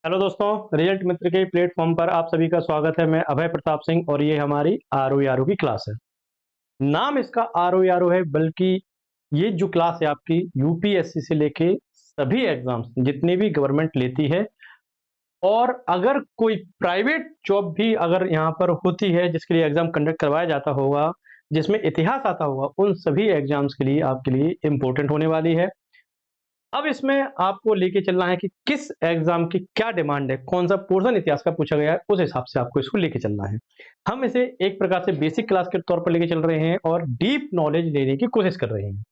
Hello दोस्तों, result मित्र के platform पर आप सभी का स्वागत है। मैं अभय प्रताप सिंह और ये हमारी आरओ की क्लास है। नाम इसका आरओ है, बल्कि ये जो क्लास है आपकी यूपीएससी से लेके सभी एग्जाम्स जितने भी गवर्नमेंट लेती है, और अगर कोई प्राइवेट जॉब भी अगर यहाँ पर होती है जिसके लिए एग्जाम कंडक्ट करवाया जाता होगा, जिसमें इतिहास आता होगा, उन सभी एग्जाम्स के लिए आपके लिए इम्पोर्टेंट होने वाली है। अब इसमें आपको लेके चलना है कि किस एग्जाम की क्या डिमांड है, कौन सा पोर्शन इतिहास का पूछा गया है, उस हिसाब से आपको इसको लेके चलना है। हम इसे एक प्रकार से बेसिक क्लास के तौर पर लेके चल रहे हैं और डीप नॉलेज लेने की कोशिश कर रहे हैं।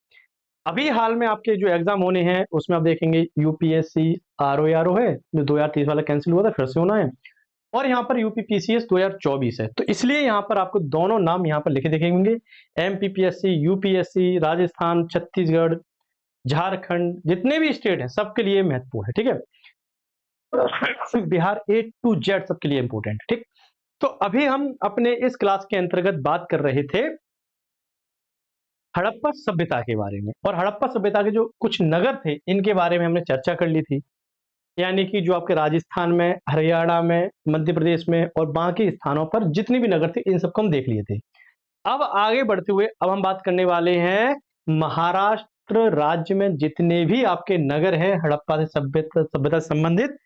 अभी हाल में आपके जो एग्जाम होने हैं उसमें आप देखेंगे यूपीएससी आरओ है, जो 2030 वाला कैंसिल हुआ था, फिर से होना है। और यहाँ पर यूपीपीसीएस 2024 है, तो इसलिए यहाँ पर आपको दोनों नाम यहाँ पर लिखे दिखेंगे। एमपीपीएससी, यूपीएससी, राजस्थान, छत्तीसगढ़, झारखंड, जितने भी स्टेट हैं सबके लिए महत्वपूर्ण है। ठीक है, बिहार ए टू जेड सबके लिए इंपॉर्टेंट है। ठीक, तो अभी हम अपने इस क्लास के अंतर्गत बात कर रहे थे हड़प्पा सभ्यता के बारे में, और हड़प्पा सभ्यता के जो कुछ नगर थे इनके बारे में हमने चर्चा कर ली थी। यानी कि जो आपके राजस्थान में, हरियाणा में, मध्य प्रदेश में और बाकी स्थानों पर जितने भी नगर थे इन सबको हम देख लिए थे। अब आगे बढ़ते हुए अब हम बात करने वाले हैं महाराष्ट्र राज्य में जितने भी आपके नगर हैं हड़प्पा से सभ्यता से संबंधित,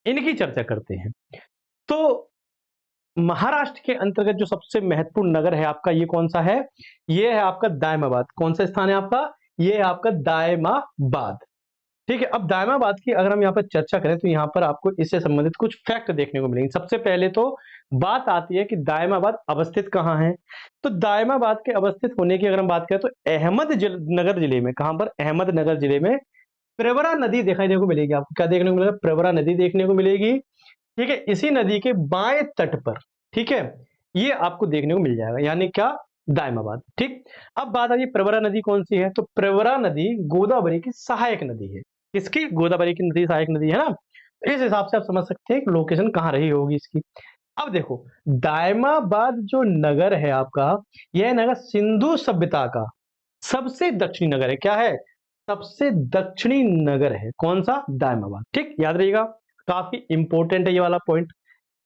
इनकी चर्चा करते हैं। तो महाराष्ट्र के अंतर्गत जो सबसे महत्वपूर्ण नगर है आपका, ये कौन सा है? ये है आपका दायमाबाद। कौन सा स्थान है आपका? ये है आपका दायमाबाद। ठीक है, अब दायमाबाद की अगर हम यहाँ पर चर्चा करें तो यहाँ पर आपको इससे संबंधित कुछ फैक्ट देखने को मिलेंगे। सबसे पहले तो बात आती है कि दायमाबाद अवस्थित कहाँ है। तो दायमाबाद के अवस्थित होने की अगर हम बात करें तो अहमदनगर जिले में, कहां पर? अहमदनगर जिले में प्रवरा नदी देखने को मिलेगी। आपको क्या देखने को मिलेगा? प्रवरा नदी देखने को मिलेगी। ठीक है, इसी नदी के बाएं तट पर, ठीक है, ये आपको देखने को मिल जाएगा, यानी क्या? दायमाबाद। ठीक, अब बात आ रही है प्रवरा नदी कौन सी है, तो प्रवरा नदी गोदावरी की सहायक नदी है। किसकी? गोदावरी की नदी सहायक नदी है ना। तो इस हिसाब से आप समझ सकते हैं कि लोकेशन कहाँ रही होगी इसकी। अब देखो, दायमाबाद जो नगर है आपका, यह नगर सिंधु सभ्यता का सबसे दक्षिणी नगर है। क्या है? सबसे दक्षिणी नगर है। कौन सा? दायमाबाद। ठीक, याद रहिएगा, काफी इंपॉर्टेंट है ये वाला पॉइंट।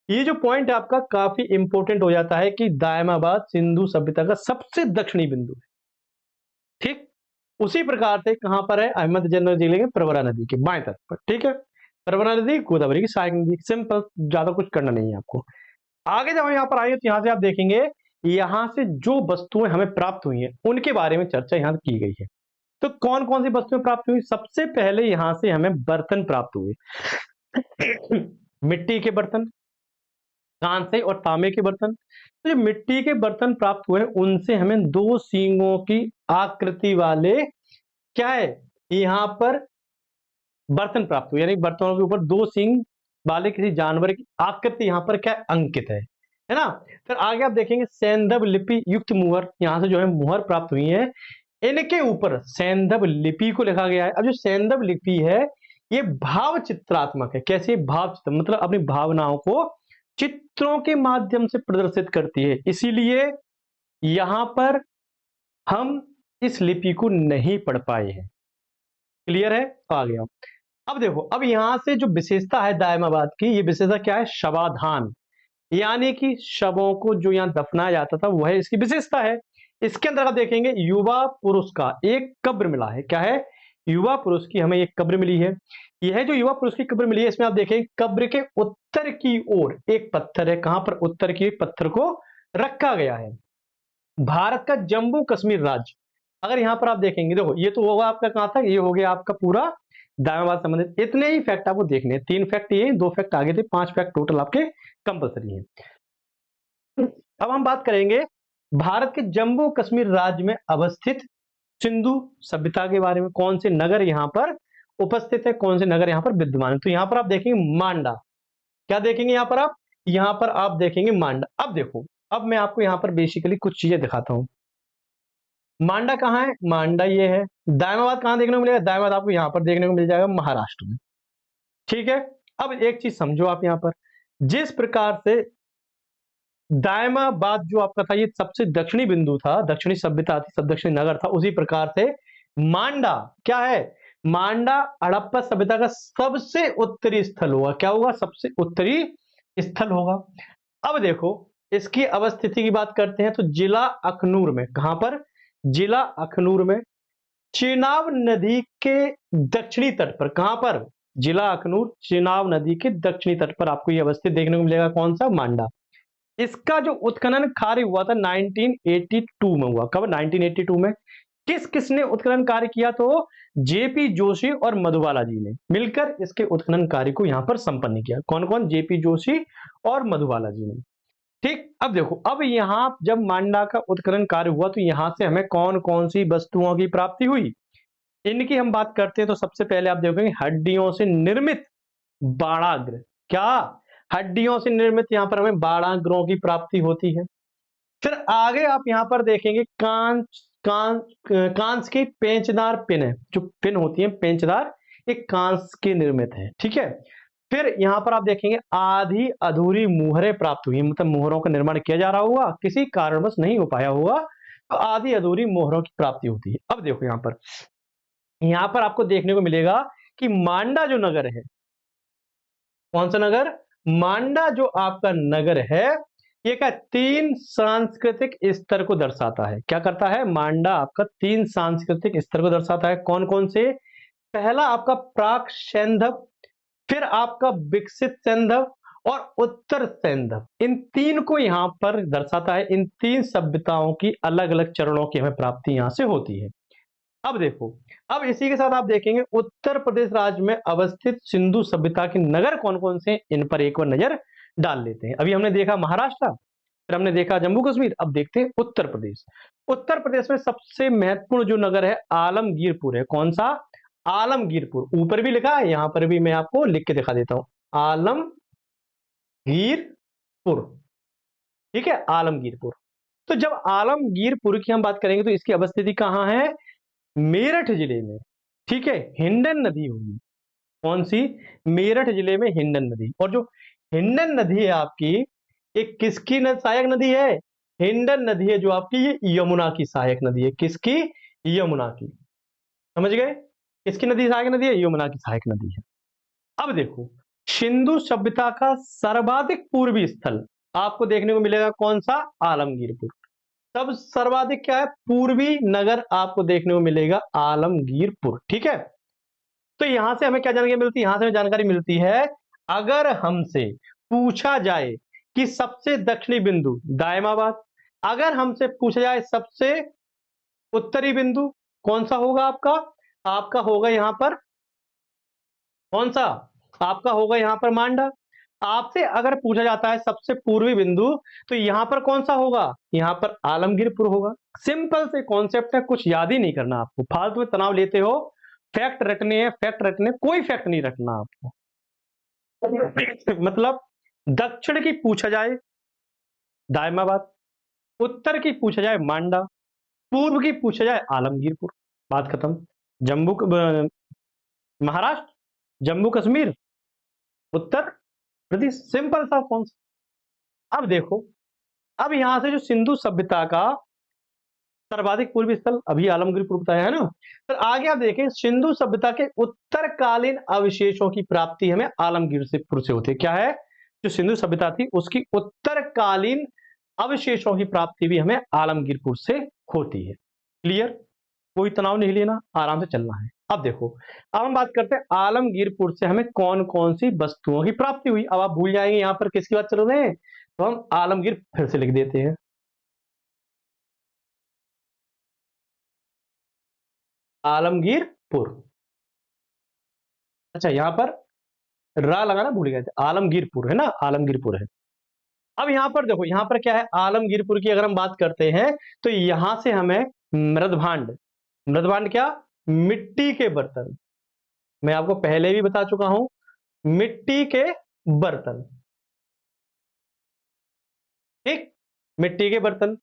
ये जो पॉइंट है आपका काफी इंपॉर्टेंट हो जाता है कि दायमाबाद सिंधु सभ्यता का सबसे दक्षिणी बिंदु है। ठीक, उसी प्रकार से कहां पर है? अहमदनगर जिले के प्रवरा नदी के बाएं तट पर। ठीक है, प्रवरा नदी गोदावरी की सहायक नदी। सिंपल, ज्यादा कुछ करना नहीं है आपको। आगे जब हम यहाँ पर आएंगे तो यहाँ से आप देखेंगे, यहाँ से जो वस्तुएं हमें प्राप्त हुई हैं उनके बारे में चर्चा यहाँ की गई है। तो कौन कौन सी वस्तुएं प्राप्त हुई? सबसे पहले यहाँ से हमें बर्तन प्राप्त हुए। मिट्टी के बर्तन, कांसे और तांबे के बर्तन। तो जो मिट्टी के बर्तन प्राप्त हुए उनसे हमें दो सींगों की आकृति वाले, क्या है, यहाँ पर बर्तन प्राप्त हुए, यानी बर्तनों के ऊपर दो सींग वाले किसी जानवर की आकृति यहाँ पर क्या अंकित है ना। फिर आगे आप देखेंगे सैंधव लिपि युक्त मुहर, यहाँ से जो है मुहर प्राप्त हुई है। इनके ऊपर सैंधव लिपि को लिखा गया है। अब जो सैंधव लिपि है ये भाव चित्रात्मक है। कैसे? भाव चित्र, मतलब अपनी भावनाओं को चित्रों के माध्यम से प्रदर्शित करती है, इसीलिए यहां पर हम इस लिपि को नहीं पढ़ पाए हैं। क्लियर है? आ गया। अब देखो, अब यहां से जो विशेषता है दायमाबाद की, ये विशेषता क्या है? शवाधान, यानी कि शवों को जो यहाँ दफनाया जाता था वह इसकी विशेषता है। इसके अंदर आप देखेंगे युवा पुरुष का एक कब्र मिला है। क्या है? युवा पुरुष की हमें एक कब्र मिली है। यह जो युवा पुरुष की कब्र मिली है, इसमें आप देखेंगे कब्र के उत्तर की ओर एक पत्थर है। कहां पर? उत्तर की एक पत्थर को रखा गया है। भारत का जम्मू कश्मीर राज्य, अगर यहां पर आप देखेंगे, देखो ये तो होगा आपका, कहां तक? ये हो गया आपका पूरा दायमाबाद संबंधित। इतने ही फैक्ट आपको देखने हैं। 3 फैक्ट ये, 2 फैक्ट आगे थे, 5 फैक्ट टोटल आपके कंपलसरी है। अब हम बात करेंगे भारत के जम्मू कश्मीर राज्य में अवस्थित सिंधु सभ्यता के बारे में। कौन से नगर यहाँ पर उपस्थित है, कौन से नगर यहाँ पर विद्यमान है? तो यहाँ पर आप देखेंगे मांडा। क्या देखेंगे यहाँ पर आप? यहाँ पर आप देखेंगे मांडा। अब देखो, अब मैं आपको यहाँ पर बेसिकली कुछ चीजें दिखाता हूँ। मांडा कहाँ है? मांडा ये है। दायमाबाद कहाँ देखने को मिलेगा? दायमाबाद आपको यहाँ पर देखने को मिल जाएगा, महाराष्ट्र में। ठीक है, अब एक चीज समझो आप यहाँ पर, जिस प्रकार से दायमाबाद जो आपका था ये सबसे दक्षिणी बिंदु था, दक्षिणी सभ्यता थी, सब दक्षिणी नगर था, उसी प्रकार से मांडा क्या है? मांडा हड़प्पा सभ्यता का सबसे उत्तरी स्थल होगा। क्या होगा? सबसे उत्तरी स्थल होगा। अब देखो इसकी अवस्थिति की बात करते हैं तो जिला अखनूर में, कहां पर? जिला अखनूर में, चेनाब नदी के दक्षिणी तट पर। कहां पर? जिला अखनूर, चेनाब नदी के दक्षिणी तट पर आपको यह अवस्थित देखने को मिलेगा। कौन सा? मांडा। इसका जो उत्खनन कार्य हुआ था 1982 में हुआ। कब? 1982 में। किस किसने उत्खनन कार्य किया? तो जेपी जोशी और मधुबाला जी ने मिलकर इसके उत्खनन कार्य को यहां पर संपन्न किया। कौन कौन? जेपी जोशी और मधुबाला जी ने। ठीक। अब देखो, अब यहां जब मांडा का उत्खनन कार्य हुआ तो यहां से हमें कौन कौन सी वस्तुओं की प्राप्ति हुई, इनकी हम बात करते हैं। तो सबसे पहले आप देखोगे हड्डियों से निर्मित बाड़ाग्र। क्या? हड्डियों से निर्मित यहां पर हमें बाड़ाग्रों की प्राप्ति होती है। फिर आगे आप यहां पर देखेंगे कांच की पेंचदार पिन है, जो पिन होती है पेंचदार, एक कांच के निर्मित है। ठीक है। फिर यहां पर आप देखेंगे आधी अधूरी मुहरें प्राप्त हुई, मतलब मुहरों का निर्माण किया जा रहा होगा, किसी कारणवश नहीं हो पाया होगा, तो आधी अधूरी मुहरों की प्राप्ति होती है। अब देखो यहां पर आपको देखने को मिलेगा कि मांडा जो नगर है, कौन सा नगर? मांडा जो आपका नगर है, ये क्या? 3 सांस्कृतिक स्तर को दर्शाता है। क्या करता है? मांडा आपका 3 सांस्कृतिक स्तर को दर्शाता है। कौन कौन से? पहला आपका प्राक सैंधव, फिर आपका विकसित सैंधव और उत्तर सैंधव। इन 3 को यहां पर दर्शाता है। इन 3 सभ्यताओं की अलग अलग चरणों की हमें प्राप्ति यहां से होती है। अब देखो, अब इसी के साथ आप देखेंगे उत्तर प्रदेश राज्य में अवस्थित सिंधु सभ्यता के नगर कौन कौन से हैं, इन पर एक बार नजर डाल लेते हैं। अभी हमने देखा महाराष्ट्र, फिर हमने देखा जम्मू कश्मीर, अब देखते हैं उत्तर प्रदेश। उत्तर प्रदेश में सबसे महत्वपूर्ण जो नगर है आलमगीरपुर है। कौन सा? आलमगीरपुर। ऊपर भी लिखा है, यहां पर भी मैं आपको लिख के दिखा देता हूं, आलमगीरपुर। ठीक है, आलमगीरपुर। तो जब आलमगीरपुर की हम बात करेंगे तो इसकी अवस्थिति कहां है? मेरठ जिले में। ठीक है, हिंडन नदी होगी। कौन सी? मेरठ जिले में हिंडन नदी। और जो हिंडन नदी है आपकी, एक किसकी सहायक नदी है? हिंडन नदी है जो आपकी ये यमुना की सहायक नदी है। किसकी? यमुना की। समझ गए? किसकी नदी सहायक नदी है? यमुना की सहायक नदी है। अब देखो, सिंधु सभ्यता का सर्वाधिक पूर्वी स्थल आपको देखने को मिलेगा। कौन सा? आलमगीरपुर। तब सर्वाधिक क्या है? पूर्वी नगर आपको देखने को मिलेगा आलमगीरपुर। ठीक है। तो यहां से हमें क्या जानकारी मिलती है? यहां से हमें जानकारी मिलती है, अगर हमसे पूछा जाए कि सबसे दक्षिणी बिंदु दायमाबाद, अगर हमसे पूछा जाए सबसे उत्तरी बिंदु कौन सा होगा आपका? आपका होगा यहां पर कौन सा? आपका होगा यहां पर मांडा। आपसे अगर पूछा जाता है सबसे पूर्वी बिंदु, तो यहां पर कौन सा होगा? यहां पर आलमगीरपुर होगा। सिंपल से कॉन्सेप्ट है, कुछ याद ही नहीं करना आपको। फालतू में तनाव लेते हो, फैक्ट रटने हैं, फैक्ट रटने, कोई फैक्ट नहीं रटना आपको। मतलब दक्षिण की पूछा जाए दायमाबाद, उत्तर की पूछा जाए मांडा, पूर्व की पूछा जाए आलमगीरपुर। बात खत्म। महाराष्ट्र, जम्मू कश्मीर, उत्तर प्रदेश। सिंपल सा कॉन्सेप्ट। अब देखो, अब यहां से जो सिंधु सभ्यता का सर्वाधिक पूर्वी स्थल अभी आलमगीरपुर बताया है ना, फिर आगे आप देखें सिंधु सभ्यता के उत्तरकालीन अवशेषों की प्राप्ति हमें आलमगीरपुर से होती है। क्या है? जो सिंधु सभ्यता थी उसकी उत्तरकालीन अवशेषों की प्राप्ति भी हमें आलमगीरपुर से होती है। क्लियर? कोई तनाव नहीं लेना, आराम से चलना है। अब देखो, अब हम बात करते हैं आलमगीरपुर से हमें कौन कौन सी वस्तुओं की प्राप्ति हुई। अब आप भूल जाएंगे यहां पर किसकी बात चल रहे हैं, तो हम आलमगीर फिर से लिख देते हैं। आलमगीरपुर। अच्छा, यहां पर रा लगाना भूल गए थे, आलमगीरपुर है ना, आलमगीरपुर है। अब यहां पर देखो, यहां पर क्या है? आलमगीरपुर की अगर हम बात करते हैं तो यहां से हमें मृदभांड, मृदभांड क्या? मिट्टी के बर्तन। मैं आपको पहले भी बता चुका हूं, मिट्टी के बर्तन। ठीक, मिट्टी के बर्तन,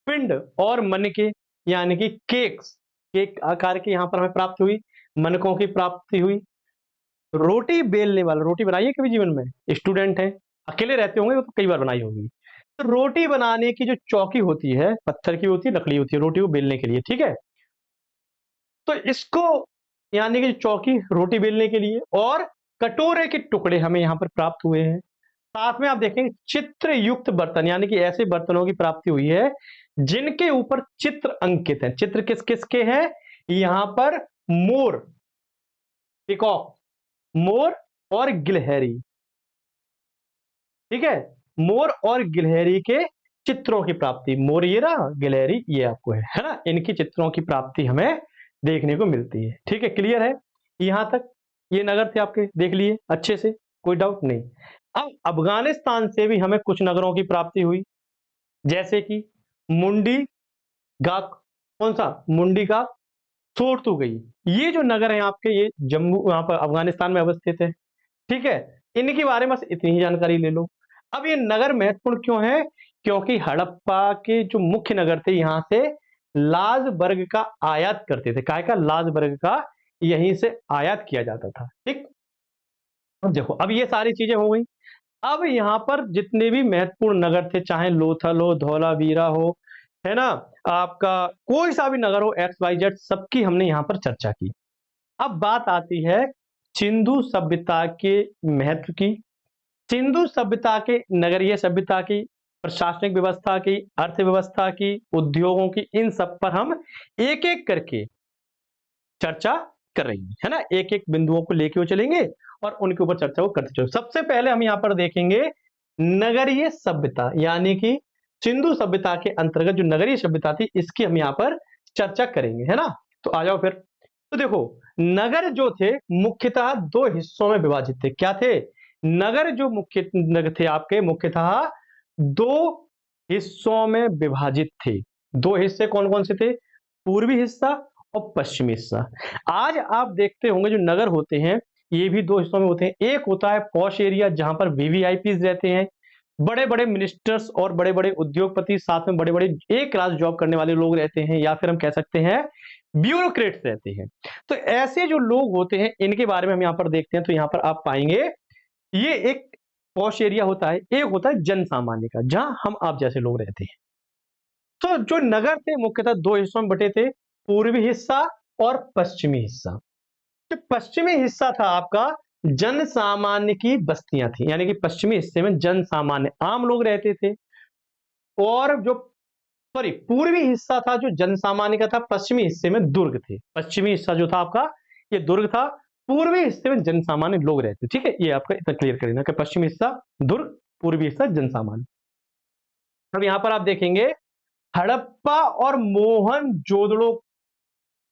पिंड और मनके, यानी कि केक्स, केक आकार की यहां पर हमें प्राप्त हुई, मनकों की प्राप्ति हुई। रोटी बेलने वाला, रोटी बनाई है कभी जीवन में? स्टूडेंट है, अकेले रहते होंगे तो कई बार बनाई होगी। तो रोटी बनाने की जो चौकी होती है, पत्थर की होती है, लकड़ी होती है, रोटी को बेलने के लिए। ठीक है। तो इसको यानी कि चौकी रोटी बेलने के लिए, और कटोरे के टुकड़े हमें यहाँ पर प्राप्त हुए हैं। साथ में आप देखेंगे चित्र युक्त बर्तन, यानी कि ऐसे बर्तनों की प्राप्ति हुई है जिनके ऊपर चित्र अंकित है। चित्र किस किस के हैं? यहाँ पर मोर, पीकॉक, मोर और गिलहरी, ठीक है, मोर और गिलहरी के चित्रों की प्राप्ति, मोर ये रहा, गिलहरी ये आपको है ना, इनकी चित्रों की प्राप्ति हमें देखने को मिलती है। ठीक है, क्लियर है यहां तक? ये नगर थे आपके, देख लिए अच्छे से, कोई डाउट नहीं। अब अफगानिस्तान से भी हमें कुछ नगरों की प्राप्ति हुई, जैसे कि मुंडी गाक, कौन सा? मुंडी का सोरतू गई। ये जो नगर है आपके, ये जम्मू, यहाँ पर अफगानिस्तान में अवस्थित है। ठीक है, इनके बारे में बस इतनी ही जानकारी ले लो। अब ये नगर महत्वपूर्ण क्यों है? क्योंकि हड़प्पा के जो मुख्य नगर थे, यहां से लाज वर्ग का आयात करते थे। काय का? लाज वर्ग का यहीं से आयात किया जाता था। ठीक, अब देखो, अब ये सारी चीजें हो गई। अब यहाँ पर जितने भी महत्वपूर्ण नगर थे, चाहे लोथल हो, धौलावीरा हो, है ना, आपका कोई सा भी नगर हो, एक्स वाई जेड, सबकी हमने यहाँ पर चर्चा की। अब बात आती है सिंधु सभ्यता के महत्व की, सिंधु सभ्यता के, नगरीय सभ्यता की, प्रशासनिक व्यवस्था की, अर्थव्यवस्था की, उद्योगों की, इन सब पर हम एक एक करके चर्चा कर रही है ना, एक एक बिंदुओं को लेके चलेंगे और उनके ऊपर चर्चा को करते चलेंगे। सबसे पहले हम यहाँ पर देखेंगे नगरीय सभ्यता, यानी कि सिंधु सभ्यता के अंतर्गत जो नगरीय सभ्यता थी, इसकी हम यहाँ पर चर्चा करेंगे, है ना। तो आ जाओ फिर। तो देखो, नगर जो थे मुख्यतः दो हिस्सों में विभाजित थे। क्या थे? नगर जो मुख्य नगर थे आपके, मुख्यतः दो हिस्सों में विभाजित थे। दो हिस्से कौन कौन से थे? पूर्वी हिस्सा और पश्चिमी हिस्सा। आज आप देखते होंगे जो नगर होते हैं, ये भी दो हिस्सों में होते हैं। एक होता है पॉश एरिया, जहां पर वीवीआईपीज रहते हैं, बड़े बड़े मिनिस्टर्स और बड़े बड़े उद्योगपति, साथ में बड़े बड़े एक क्लास जॉब करने वाले लोग रहते हैं, या फिर हम कह सकते हैं ब्यूरोक्रेट्स रहते हैं। तो ऐसे जो लोग होते हैं, इनके बारे में हम यहाँ पर देखते हैं। तो यहाँ पर आप पाएंगे ये एक पॉश एरिया होता है, एक होता है जन सामान्य का, जहां हम आप जैसे लोग रहते हैं। तो जो नगर थे मुख्यतः दो हिस्सों में बटे थे, पूर्वी हिस्सा और पश्चिमी हिस्सा। जो पश्चिमी हिस्सा था आपका, जन सामान्य की बस्तियां थी, यानी कि पश्चिमी हिस्से में जन सामान्य आम लोग रहते थे। और जो पूर्वी हिस्सा था जो जन सामान्य का था, पश्चिमी हिस्से में दुर्ग थे। पश्चिमी हिस्सा जो था आपका, ये दुर्ग था, पूर्वी हिस्से में जन सामान्य लोग रहते। ठीक है, ये आपका इतना क्लियर कर लेना कि पश्चिमी हिस्सा दुर्ग, पूर्वी हिस्सा जन सामान्य। अब यहां पर आप देखेंगे हड़प्पा और मोहनजोदड़ो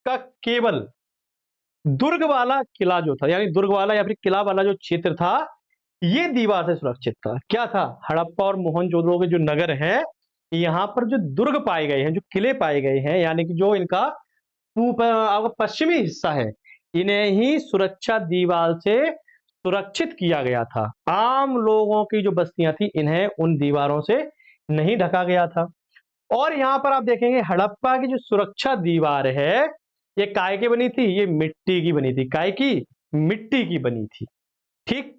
का केवल दुर्ग वाला किला जो था, यानी दुर्ग वाला या फिर किला वाला जो क्षेत्र था, ये दीवार से सुरक्षित था। क्या था? हड़प्पा और मोहनजोदड़ो के जो नगर है, यहाँ पर जो दुर्ग पाए गए हैं, जो किले पाए गए हैं, यानी कि जो इनका पश्चिमी हिस्सा है, इन्हें ही सुरक्षा दीवार से सुरक्षित किया गया था। आम लोगों की जो बस्तियां थी, इन्हें उन दीवारों से नहीं ढका गया था। और यहां पर आप देखेंगे हड़प्पा की जो सुरक्षा दीवार है, ये काय की बनी थी? ये मिट्टी की बनी थी। काय की? मिट्टी की बनी थी। ठीक।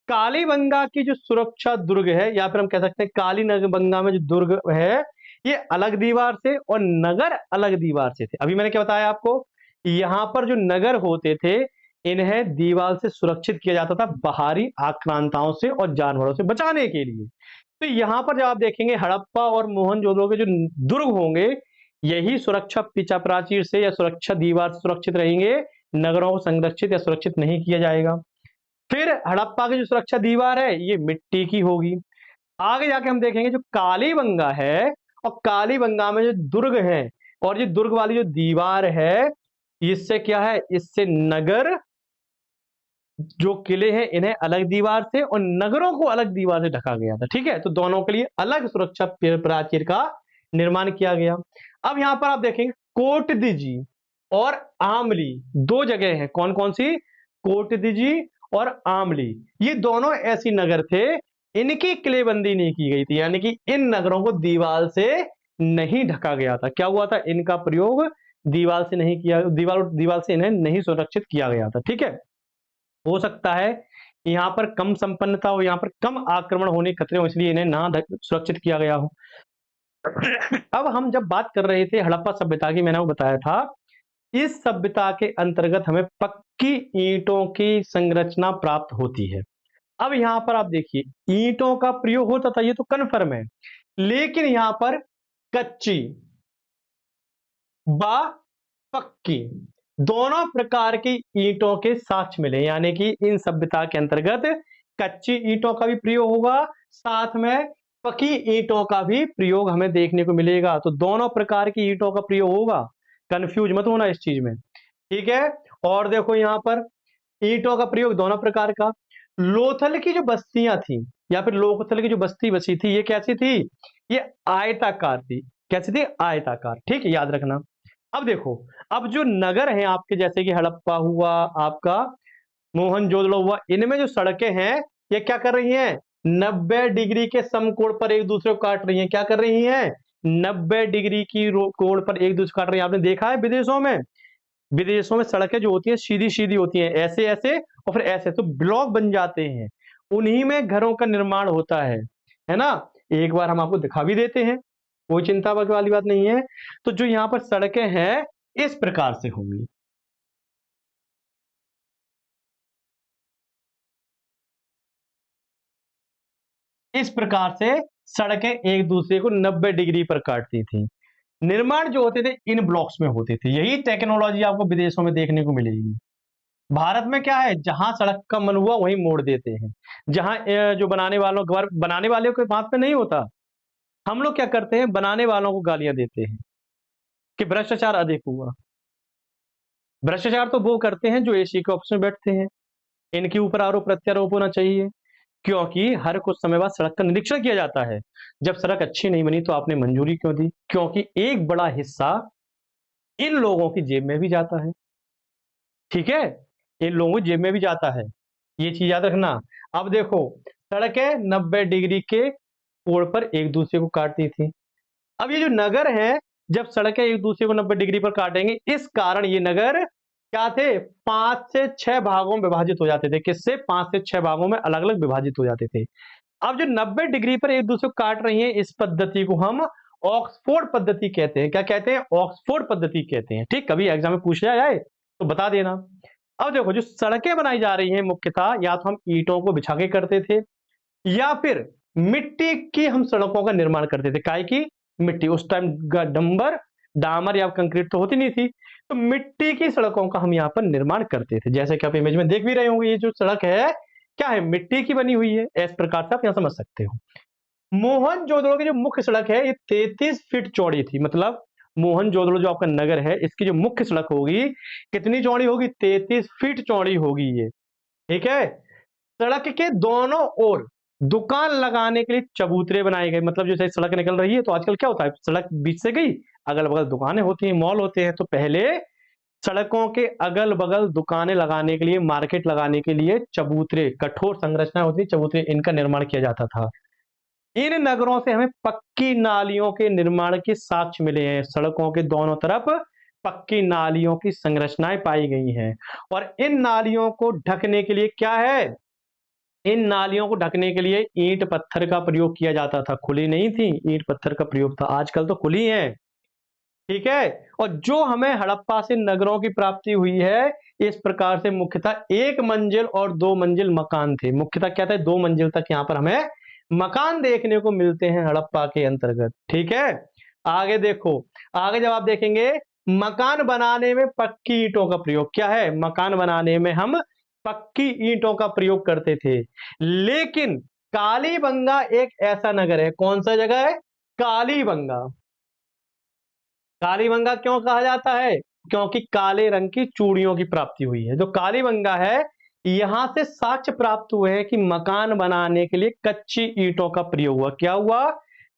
कालीबंगा की जो सुरक्षा दुर्ग है, या फिर हम कह सकते हैं कालीबंगा में जो दुर्ग है, ये अलग दीवार से और नगर अलग दीवार से थे। अभी मैंने क्या बताया आपको? यहां पर जो नगर होते थे, इन्हें दीवार से सुरक्षित किया जाता था बाहरी आक्रांताओं से और जानवरों से बचाने के लिए। तो यहां पर जब आप देखेंगे हड़प्पा और मोहनजोदड़ो के जो दुर्ग होंगे, यही सुरक्षा पिचा प्राचीर से या सुरक्षा दीवार से सुरक्षित रहेंगे। नगरों को संरक्षित या सुरक्षित नहीं किया जाएगा। फिर हड़प्पा की जो सुरक्षा दीवार है, ये मिट्टी की होगी। आगे जाके हम देखेंगे जो कालीबंगा है, और कालीबंगा में जो दुर्ग है, और ये दुर्ग वाली जो दीवार है, इससे क्या है? इससे नगर जो किले हैं, इन्हें अलग दीवार से और नगरों को अलग दीवार से ढका गया था। ठीक है, तो दोनों के लिए अलग सुरक्षा प्राचीर का निर्माण किया गया। अब यहां पर आप देखेंगे कोटदीजी और आमली, दो जगह हैं। कौन कौन सी? कोटदीजी और आमली, ये दोनों ऐसी नगर थे, इनकी किलेबंदी नहीं की गई थी, यानी कि इन नगरों को दीवार से नहीं ढका गया था। क्या हुआ था? इनका प्रयोग दीवार से नहीं किया, दीवार से इन्हें नहीं सुरक्षित किया गया था। ठीक है, हो सकता है यहाँ पर कम संपन्नता हो, यहाँ पर कम आक्रमण होने के खतरे हो, इसलिए इन्हें ना सुरक्षित किया गया हो। अब हम जब बात कर रहे थे हड़प्पा सभ्यता की, मैंने वो बताया था इस सभ्यता के अंतर्गत हमें पक्की ईंटों की संरचना प्राप्त होती है। अब यहां पर आप देखिए, ईंटों का प्रयोग होता था, ये तो कन्फर्म है, लेकिन यहां पर कच्ची व पक्की दोनों प्रकार की ईंटों के साक्ष्य मिले, यानी कि इन सभ्यता के अंतर्गत कच्ची ईंटों का भी प्रयोग होगा, साथ में पकी ईंटों का भी प्रयोग हमें देखने को मिलेगा। तो दोनों प्रकार की ईंटों का प्रयोग होगा, कंफ्यूज मत होना इस चीज में, ठीक है। और देखो यहां पर ईंटों का प्रयोग दोनों प्रकार का। लोथल की जो बस्तियां थी या फिर लोथल की जो बस्ती बसी थी, ये कैसी थी? ये आयताकार थी। कैसी थी? आयताकार, ठीक है, याद रखना। अब देखो, अब जो नगर हैं आपके, जैसे कि हड़प्पा हुआ, आपका मोहनजोदड़ो हुआ, इनमें जो सड़कें हैं ये क्या कर रही हैं? 90 डिग्री के समकोण पर एक दूसरे को काट रही हैं। क्या कर रही हैं? 90 डिग्री की कोण पर एक दूसरे को काट रही हैं। आपने देखा है विदेशों में, विदेशों में सड़कें जो होती हैं सीधी सीधी होती हैं, ऐसे ऐसे और फिर ऐसे, तो ब्लॉक बन जाते हैं, उन्हीं में घरों का निर्माण होता है ना। एक बार हम आपको दिखा भी देते हैं, कोई चिंता वाली बात नहीं है। तो जो यहाँ पर सड़कें हैं इस प्रकार से होंगी। इस प्रकार से सड़कें एक दूसरे को 90 डिग्री पर काटती थी। निर्माण जो होते थे इन ब्लॉक्स में होते थे। यही टेक्नोलॉजी आपको विदेशों में देखने को मिलेगी। भारत में क्या है, जहां सड़क का मन हुआ वहीं मोड़ देते हैं। जहां जो बनाने वाले के हाथ में नहीं होता, हम लोग क्या करते हैं, बनाने वालों को गालियां देते हैं कि भ्रष्टाचार अधिक हुआ। भ्रष्टाचार तो वो करते हैं जो एसी के ऑफिस में बैठते हैं, इनके ऊपर आरोप प्रत्यारोप होना चाहिए, क्योंकि हर कुछ समय बाद सड़क का निरीक्षण किया जाता है। जब सड़क अच्छी नहीं बनी तो आपने मंजूरी क्यों दी? क्योंकि एक बड़ा हिस्सा इन लोगों की जेब में भी जाता है, ठीक है, इन लोगों की जेब में भी जाता है, ये चीज याद रखना। अब देखो, सड़कें 90 डिग्री के कोण पर एक दूसरे को काटती थी। अब ये जो नगर है, जब सड़कें एक दूसरे को 90 डिग्री पर काटेंगे, इस कारण ये नगर क्या थे, 5 से 6 भागों में विभाजित हो जाते थे। किससे? 5 से 6 भागों में अलग अलग विभाजित हो जाते थे। अब जो 90 डिग्री पर एक दूसरे को काट रही है, इस पद्धति को हम ऑक्सफोर्ड पद्धति कहते हैं। क्या कहते हैं? ऑक्सफोर्ड पद्धति कहते हैं, ठीक। कभी एग्जाम में पूछा जाए तो बता देना। अब देखो, जो सड़कें बनाई जा रही हैं मुख्यतः या तो हम ईंटों को बिछा के करते थे, या फिर मिट्टी की हम सड़कों का निर्माण करते थे। काहे की? मिट्टी, उस टाइम डंबर डामर या कंक्रीट तो होती नहीं थी, तो मिट्टी की सड़कों का हम यहाँ पर निर्माण करते थे। जैसे कि आप इमेज में देख भी रहे होंगे, ये जो सड़क है क्या है, मिट्टी की बनी हुई है। इस प्रकार से आप यहाँ समझ सकते हो। मोहनजोदड़ो की जो मुख्य सड़क है ये 33 फीट चौड़ी थी। मतलब मोहनजोदड़ो जो आपका नगर है, इसकी जो मुख्य सड़क होगी कितनी चौड़ी होगी? 33 फीट चौड़ी होगी ये, ठीक है। सड़क के दोनों ओर दुकान लगाने के लिए चबूतरे बनाए गए। मतलब जैसे सड़क निकल रही है तो आजकल क्या होता है, सड़क बीच से गई, अगल बगल दुकानें होती हैं, मॉल होते हैं, तो पहले सड़कों के अगल बगल दुकानें लगाने के लिए, मार्केट लगाने के लिए चबूतरे, कठोर संरचना होती है चबूतरे, इनका निर्माण किया जाता था। इन नगरों से हमें पक्की नालियों के निर्माण के साक्ष्य मिले हैं। सड़कों के दोनों तरफ पक्की नालियों की संरचनाएं पाई गई हैं, और इन नालियों को ढकने के लिए क्या है, इन नालियों को ढकने के लिए ईंट पत्थर का प्रयोग किया जाता था। खुली नहीं थी, ईंट पत्थर का प्रयोग था। आजकल तो खुली है, ठीक है। और जो हमें हड़प्पा से नगरों की प्राप्ति हुई है, इस प्रकार से मुख्यतः 1 मंजिल और 2 मंजिल मकान थे। मुख्यतः क्या था, 2 मंजिल तक यहाँ पर हमें मकान देखने को मिलते हैं हड़प्पा के अंतर्गत, ठीक है। आगे देखो, आगे जब आप देखेंगे, मकान बनाने में पक्की ईंटों का प्रयोग क्या है, मकान बनाने में हम पक्की ईंटों का प्रयोग करते थे। लेकिन कालीबंगा एक ऐसा नगर है, कौन सा जगह है? कालीबंगा। कालीबंगा क्यों कहा जाता है? क्योंकि काले रंग की चूड़ियों की प्राप्ति हुई है। जो कालीबंगा है, यहां से साक्ष्य प्राप्त हुए हैं कि मकान बनाने के लिए कच्ची ईंटों का प्रयोग हुआ। क्या हुआ?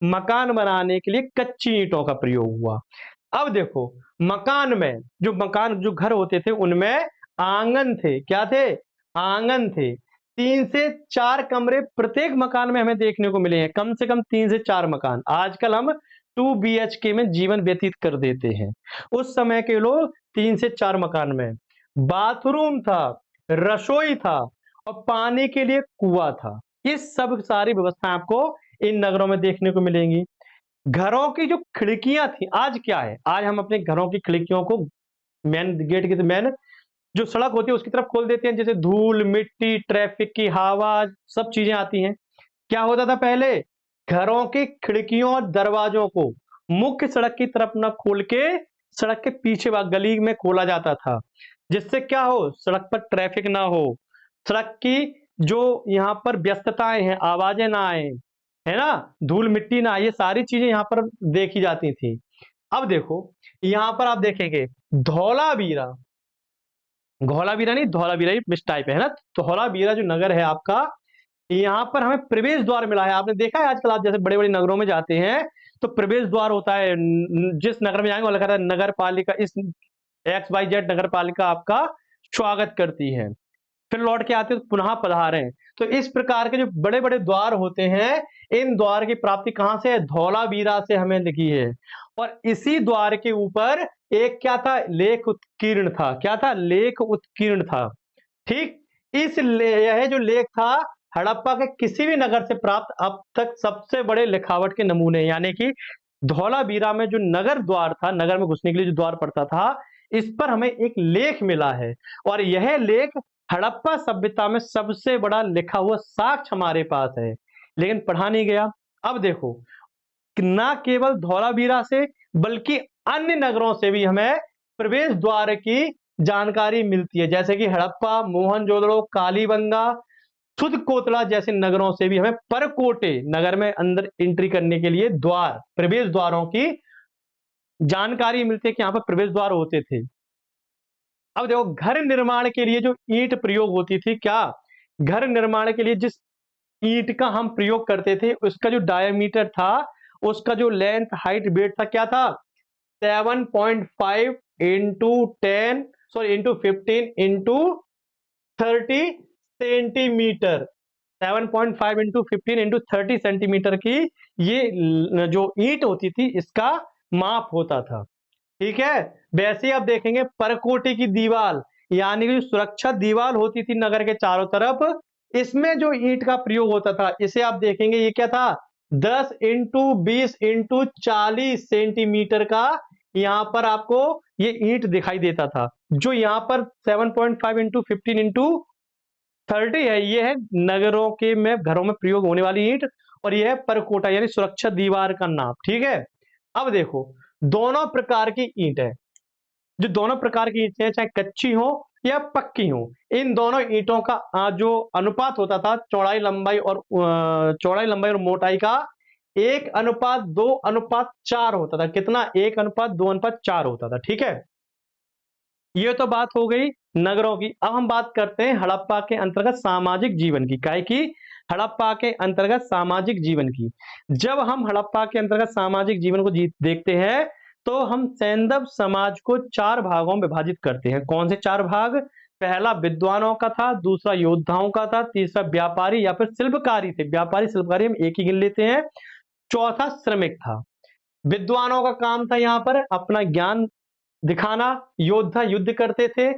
मकान बनाने के लिए कच्ची ईंटों का प्रयोग हुआ। अब देखो, मकान में जो घर होते थे उनमें आंगन थे। क्या थे? आंगन थे। 3 से 4 कमरे प्रत्येक मकान में हमें देखने को मिले हैं। कम से कम 3 से 4 मकान। आजकल हम 2 BHK में जीवन व्यतीत कर देते हैं, उस समय के लोग 3 से 4 मकान में। बाथरूम था, रसोई था और पानी के लिए कुआं था। इस सब सारी व्यवस्था आपको इन नगरों में देखने को मिलेंगी। घरों की जो खिड़कियां थी, आज क्या है, आज हम अपने घरों की खिड़कियों को मेन गेट की मेन जो सड़क होती है उसकी तरफ खोल देते हैं, जैसे धूल, मिट्टी, ट्रैफिक की हवा, सब चीजें आती हैं। क्या होता था पहले? घरों की खिड़कियों और दरवाजों को मुख्य सड़क की तरफ न खोल के सड़क के पीछे गली में खोला जाता था, जिससे क्या हो, सड़क पर ट्रैफिक ना हो, सड़क की जो यहाँ पर व्यस्तताएं हैं, आवाजें ना आए, है ना, धूल मिट्टी ना आए, ये सारी चीजें यहाँ पर देखी जाती थी। अब देखो, यहाँ पर आप देखेंगे धौलावीरा, घोलावीरा नहीं धौलावीरा, ये मिस टाइप है ना। धौलावीरा जो नगर है आपका, यहाँ पर हमें प्रवेश द्वार मिला है। आपने देखा है आजकल आप जैसे बड़े बड़े नगरों में जाते हैं तो प्रवेश द्वार होता है, जिस नगर में जाएंगे वो लिखा रहता है नगर पालिका, इस XYZ नगर पालिका आपका स्वागत करती है, फिर लौट के आते हैं तो पुनः पधारें। तो इस प्रकार के जो बड़े बड़े द्वार होते हैं, इन द्वार की प्राप्ति कहां से है? धौलावीरा से हमें लिखी है। और इसी द्वार के ऊपर एक क्या था? लेख उत्कीर्ण था। क्या था? लेख उत्कीर्ण था। ठीक, यह जो लेख था हड़प्पा के किसी भी नगर से प्राप्त अब तक सबसे बड़े लिखावट के नमूने, यानी कि धौलावीरा में जो नगर द्वार था, नगर में घुसने के लिए जो द्वार पड़ता था, इस पर हमें एक लेख मिला है। और यह लेख हड़प्पा सभ्यता में सबसे बड़ा लिखा हुआ साक्ष्य हमारे पास है, लेकिन पढ़ा नहीं गया। अब देखो, ना केवल धौलावीरा से बल्कि अन्य नगरों से भी हमें प्रवेश द्वार की जानकारी मिलती है, जैसे कि हड़प्पा, मोहनजोदड़ो, कालीबंगा, सुधकोतला जैसे नगरों से भी हमें परकोटे नगर में अंदर एंट्री करने के लिए द्वार, प्रवेश द्वारों की जानकारी मिलती है कि यहाँ पर प्रवेश द्वार होते थे। अब देखो, घर निर्माण के लिए जो ईंट प्रयोग होती थी, क्या घर निर्माण के लिए जिस ईंट का हम प्रयोग करते थे उसका जो डायमीटर था, उसका जो लेंथ हाइट वेट था, क्या था? 7.5 into 10 sorry into 15 into 30 centimetre. 7.5 into 15 into 30 centimetre की ये जो ईंट होती थी इसका माप होता था। ठीक है, वैसे ही आप देखेंगे परकोटे की दीवार, यानी कि सुरक्षा दीवार होती थी नगर के चारों तरफ, इसमें जो ईंट का प्रयोग होता था, इसे आप देखेंगे ये क्या था? 10 इंटू 20 इंटू 40 सेंटीमीटर का यहां पर आपको ये ईंट दिखाई देता था। जो यहां पर 7.5 इंटू 15 इंटू 30 है, ये है नगरों के में घरों में प्रयोग होने वाली ईंट, और यह है परकोटा यानी सुरक्षा दीवार का नाप। ठीक है, अब देखो, दोनों प्रकार की ईंट है, जो दोनों प्रकार की ईंटें चाहे कच्ची हो या पक्की हो, इन दोनों ईंटों का जो अनुपात होता था चौड़ाई लंबाई और मोटाई का 1:2:4 होता था। कितना? 1:2:4 होता था। ठीक है, ये तो बात हो गई नगरों की। अब हम बात करते हैं हड़प्पा के अंतर्गत सामाजिक जीवन की। काय की? हड़प्पा के अंतर्गत सामाजिक जीवन की। जब हम हड़प्पा के अंतर्गत सामाजिक जीवन को देखते हैं तो हम सैंधव समाज को 4 भागों में विभाजित करते हैं। कौन से 4 भाग? पहला विद्वानों का था, दूसरा योद्धाओं का था, तीसरा व्यापारी या फिर शिल्पकारी थे, व्यापारी शिल्पकारी हम एक ही गिन लेते हैं, चौथा श्रमिक था। विद्वानों का काम था यहाँ पर अपना ज्ञान दिखाना, योद्धा युद्ध करते थे,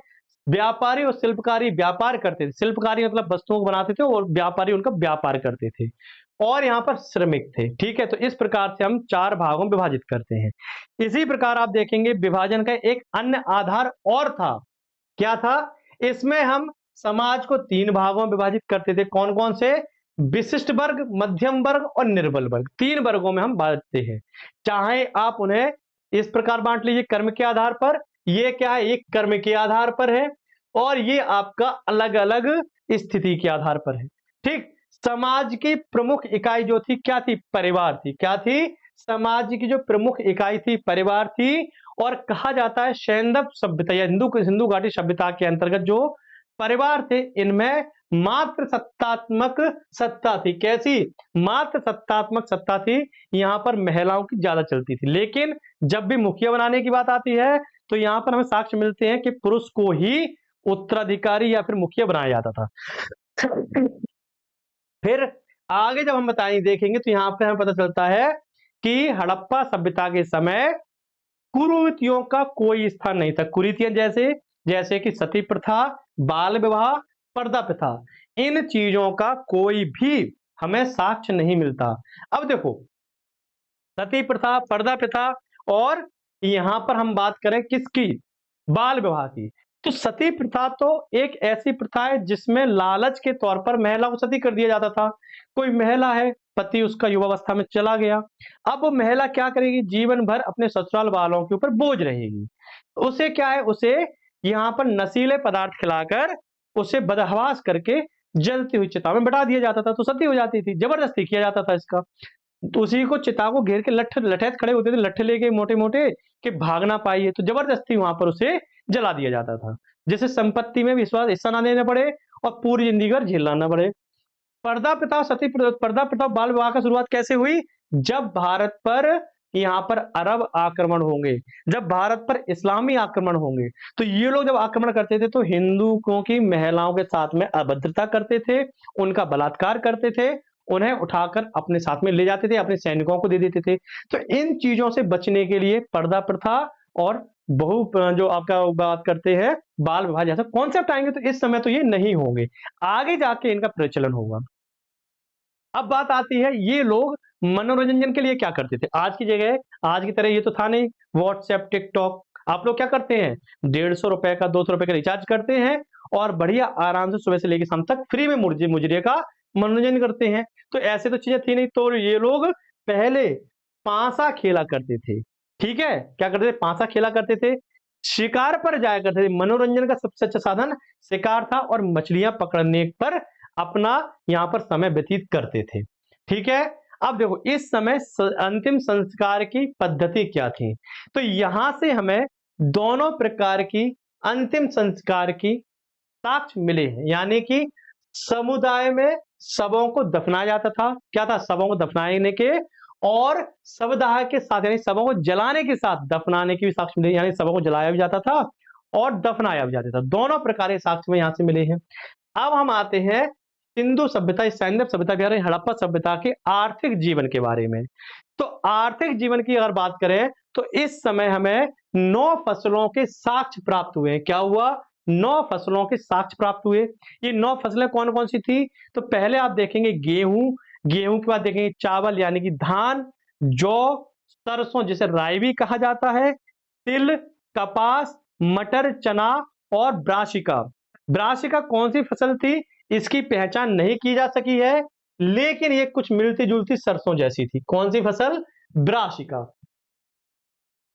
व्यापारी और शिल्पकारी व्यापार करते थे, शिल्पकारी मतलब वस्तुओं को बनाते थे और व्यापारी उनका व्यापार करते थे, और यहाँ पर श्रमिक थे। ठीक है, तो इस प्रकार से हम 4 भागों में विभाजित करते हैं। इसी प्रकार आप देखेंगे विभाजन का एक अन्य आधार और था। क्या था? इसमें हम समाज को 3 भागों में विभाजित करते थे। कौन कौन से? विशिष्ट वर्ग, मध्यम वर्ग और निर्बल वर्ग, 3 वर्गों में हम बांटते हैं। चाहे आप उन्हें इस प्रकार बांट लीजिए कर्म के आधार पर, ये क्या है? एक कर्म के आधार पर है, और ये आपका अलग अलग स्थिति के आधार पर है। ठीक, समाज की प्रमुख इकाई जो थी क्या थी? परिवार थी। क्या थी? समाज की जो प्रमुख इकाई थी परिवार थी, और कहा जाता है सैंधव सभ्यता या सिंधु घाटी सभ्यता के अंतर्गत जो परिवार थे इनमें मात्र सत्तात्मक सत्ता थी। कैसी? मात्र सत्तात्मक सत्ता थी, यहां पर महिलाओं की ज्यादा चलती थी। लेकिन जब भी मुखिया बनाने की बात आती है तो यहां पर हमें साक्ष्य मिलते हैं कि पुरुष को ही उत्तराधिकारी या फिर मुखिया बनाया जाता था। फिर आगे जब हम देखेंगे तो यहां पर हमें पता चलता है कि हड़प्पा सभ्यता के समय कुरीतियों का कोई स्थान नहीं था। कुरीतियां जैसे जैसे कि सती प्रथा, बाल विवाह, पर्दा प्रथा, इन चीजों का कोई भी हमें साक्ष्य नहीं मिलता। अब देखो, सती प्रथा, पर्दा प्रथा, और यहां पर हम बात करें किसकी? बाल विवाह की। तो सती प्रथा तो एक ऐसी प्रथा है जिसमें लालच के तौर पर महिला को सती कर दिया जाता था। कोई महिला है, पति उसका युवावस्था में चला गया, अब वो महिला क्या करेगी? जीवन भर अपने ससुराल वालों के ऊपर बोझ रहेगी। उसे क्या है, उसे यहाँ पर नशीले पदार्थ खिलाकर उसे बदहवास करके जलती हुई चिता में बैठा दिया जाता था, तो सती हो जाती थी। जबरदस्ती किया जाता था इसका। तो उसी को चिता को घेर के लठैत खड़े होते थे, लट्ठे लेके मोटे-मोटे, कि भाग ना पाइए, तो जबरदस्ती वहाँ पर उसे जला दिया जाता था। जिससे संपत्ति में विश्वास हिस्सा ना देना पड़े और पूरी जिंदगी भर झेलना ना पड़े। पर्दा प्रथा बाल विवाह का शुरुआत कैसे हुई? जब भारत पर यहाँ पर अरब आक्रमण होंगे, जब भारत पर इस्लामी आक्रमण होंगे, तो ये लोग जब आक्रमण करते थे तो हिंदुओं की महिलाओं के साथ में अभद्रता करते थे, उनका बलात्कार करते थे, उन्हें उठाकर अपने साथ में ले जाते थे, अपने सैनिकों को दे देते थे। तो इन चीजों से बचने के लिए पर्दा प्रथा और जो आपका बात करते हैं बाल विवाह जैसा कॉन्सेप्ट आएंगे, तो इस समय तो ये नहीं होंगे, आगे जाके इनका प्रचलन होगा। अब बात आती है ये लोग मनोरंजन के लिए क्या करते थे? आज की जगह, आज की तरह ये तो था नहीं व्हाट्सएप, टिकटॉक। आप लोग क्या करते हैं? 150 रुपए का, 200 रुपए का रिचार्ज करते हैं और बढ़िया आराम से सुबह से लेकर शाम तक फ्री में मुर्जे मुजरे का मनोरंजन करते हैं। तो ऐसे तो चीजें थी नहीं, तो ये लोग पहले पांसा खेला करते थे। ठीक है, क्या करते थे? पांसा खेला करते थे, शिकार पर जाया करते थे। मनोरंजन का सबसे अच्छा साधन शिकार था और मछलियां पकड़ने पर अपना यहाँ पर समय व्यतीत करते थे। ठीक है, अब देखो इस समय अंतिम संस्कार की पद्धति क्या थी? तो यहां से हमें दोनों प्रकार की अंतिम संस्कार की साक्ष्य मिले हैं। यानी कि समुदाय में शवों को दफनाया जाता था। क्या था? शवों को दफनाने के और शवदाह के साथ, यानी शवों को जलाने के साथ दफनाने की भी साक्ष्य मिले, यानी शवों को जलाया भी जाता था और दफनाया भी जाता था। दोनों प्रकार के साक्ष्य में यहां से मिले हैं। अब हम आते हैं सिंधु सभ्यता, सैंधव सभ्यता के, हड़प्पा सभ्यता के आर्थिक जीवन के बारे में। तो आर्थिक जीवन की अगर बात करें तो इस समय हमें 9 फसलों के साक्ष्य प्राप्त हुए। क्या हुआ? 9 फसलों के साक्ष्य प्राप्त हुए। ये 9 फसलें कौन कौन सी थी? तो पहले आप देखेंगे गेहूं, गेहूं के बाद देखेंगे चावल यानी कि धान, जौ, सरसों जिसे राई भी कहा जाता है, तिल, कपास, मटर, चना और ब्रासिका। ब्रासिका कौन सी फसल थी? इसकी पहचान नहीं की जा सकी है, लेकिन ये कुछ मिलती जुलती सरसों जैसी थी। कौन सी फसल? ब्रासिका।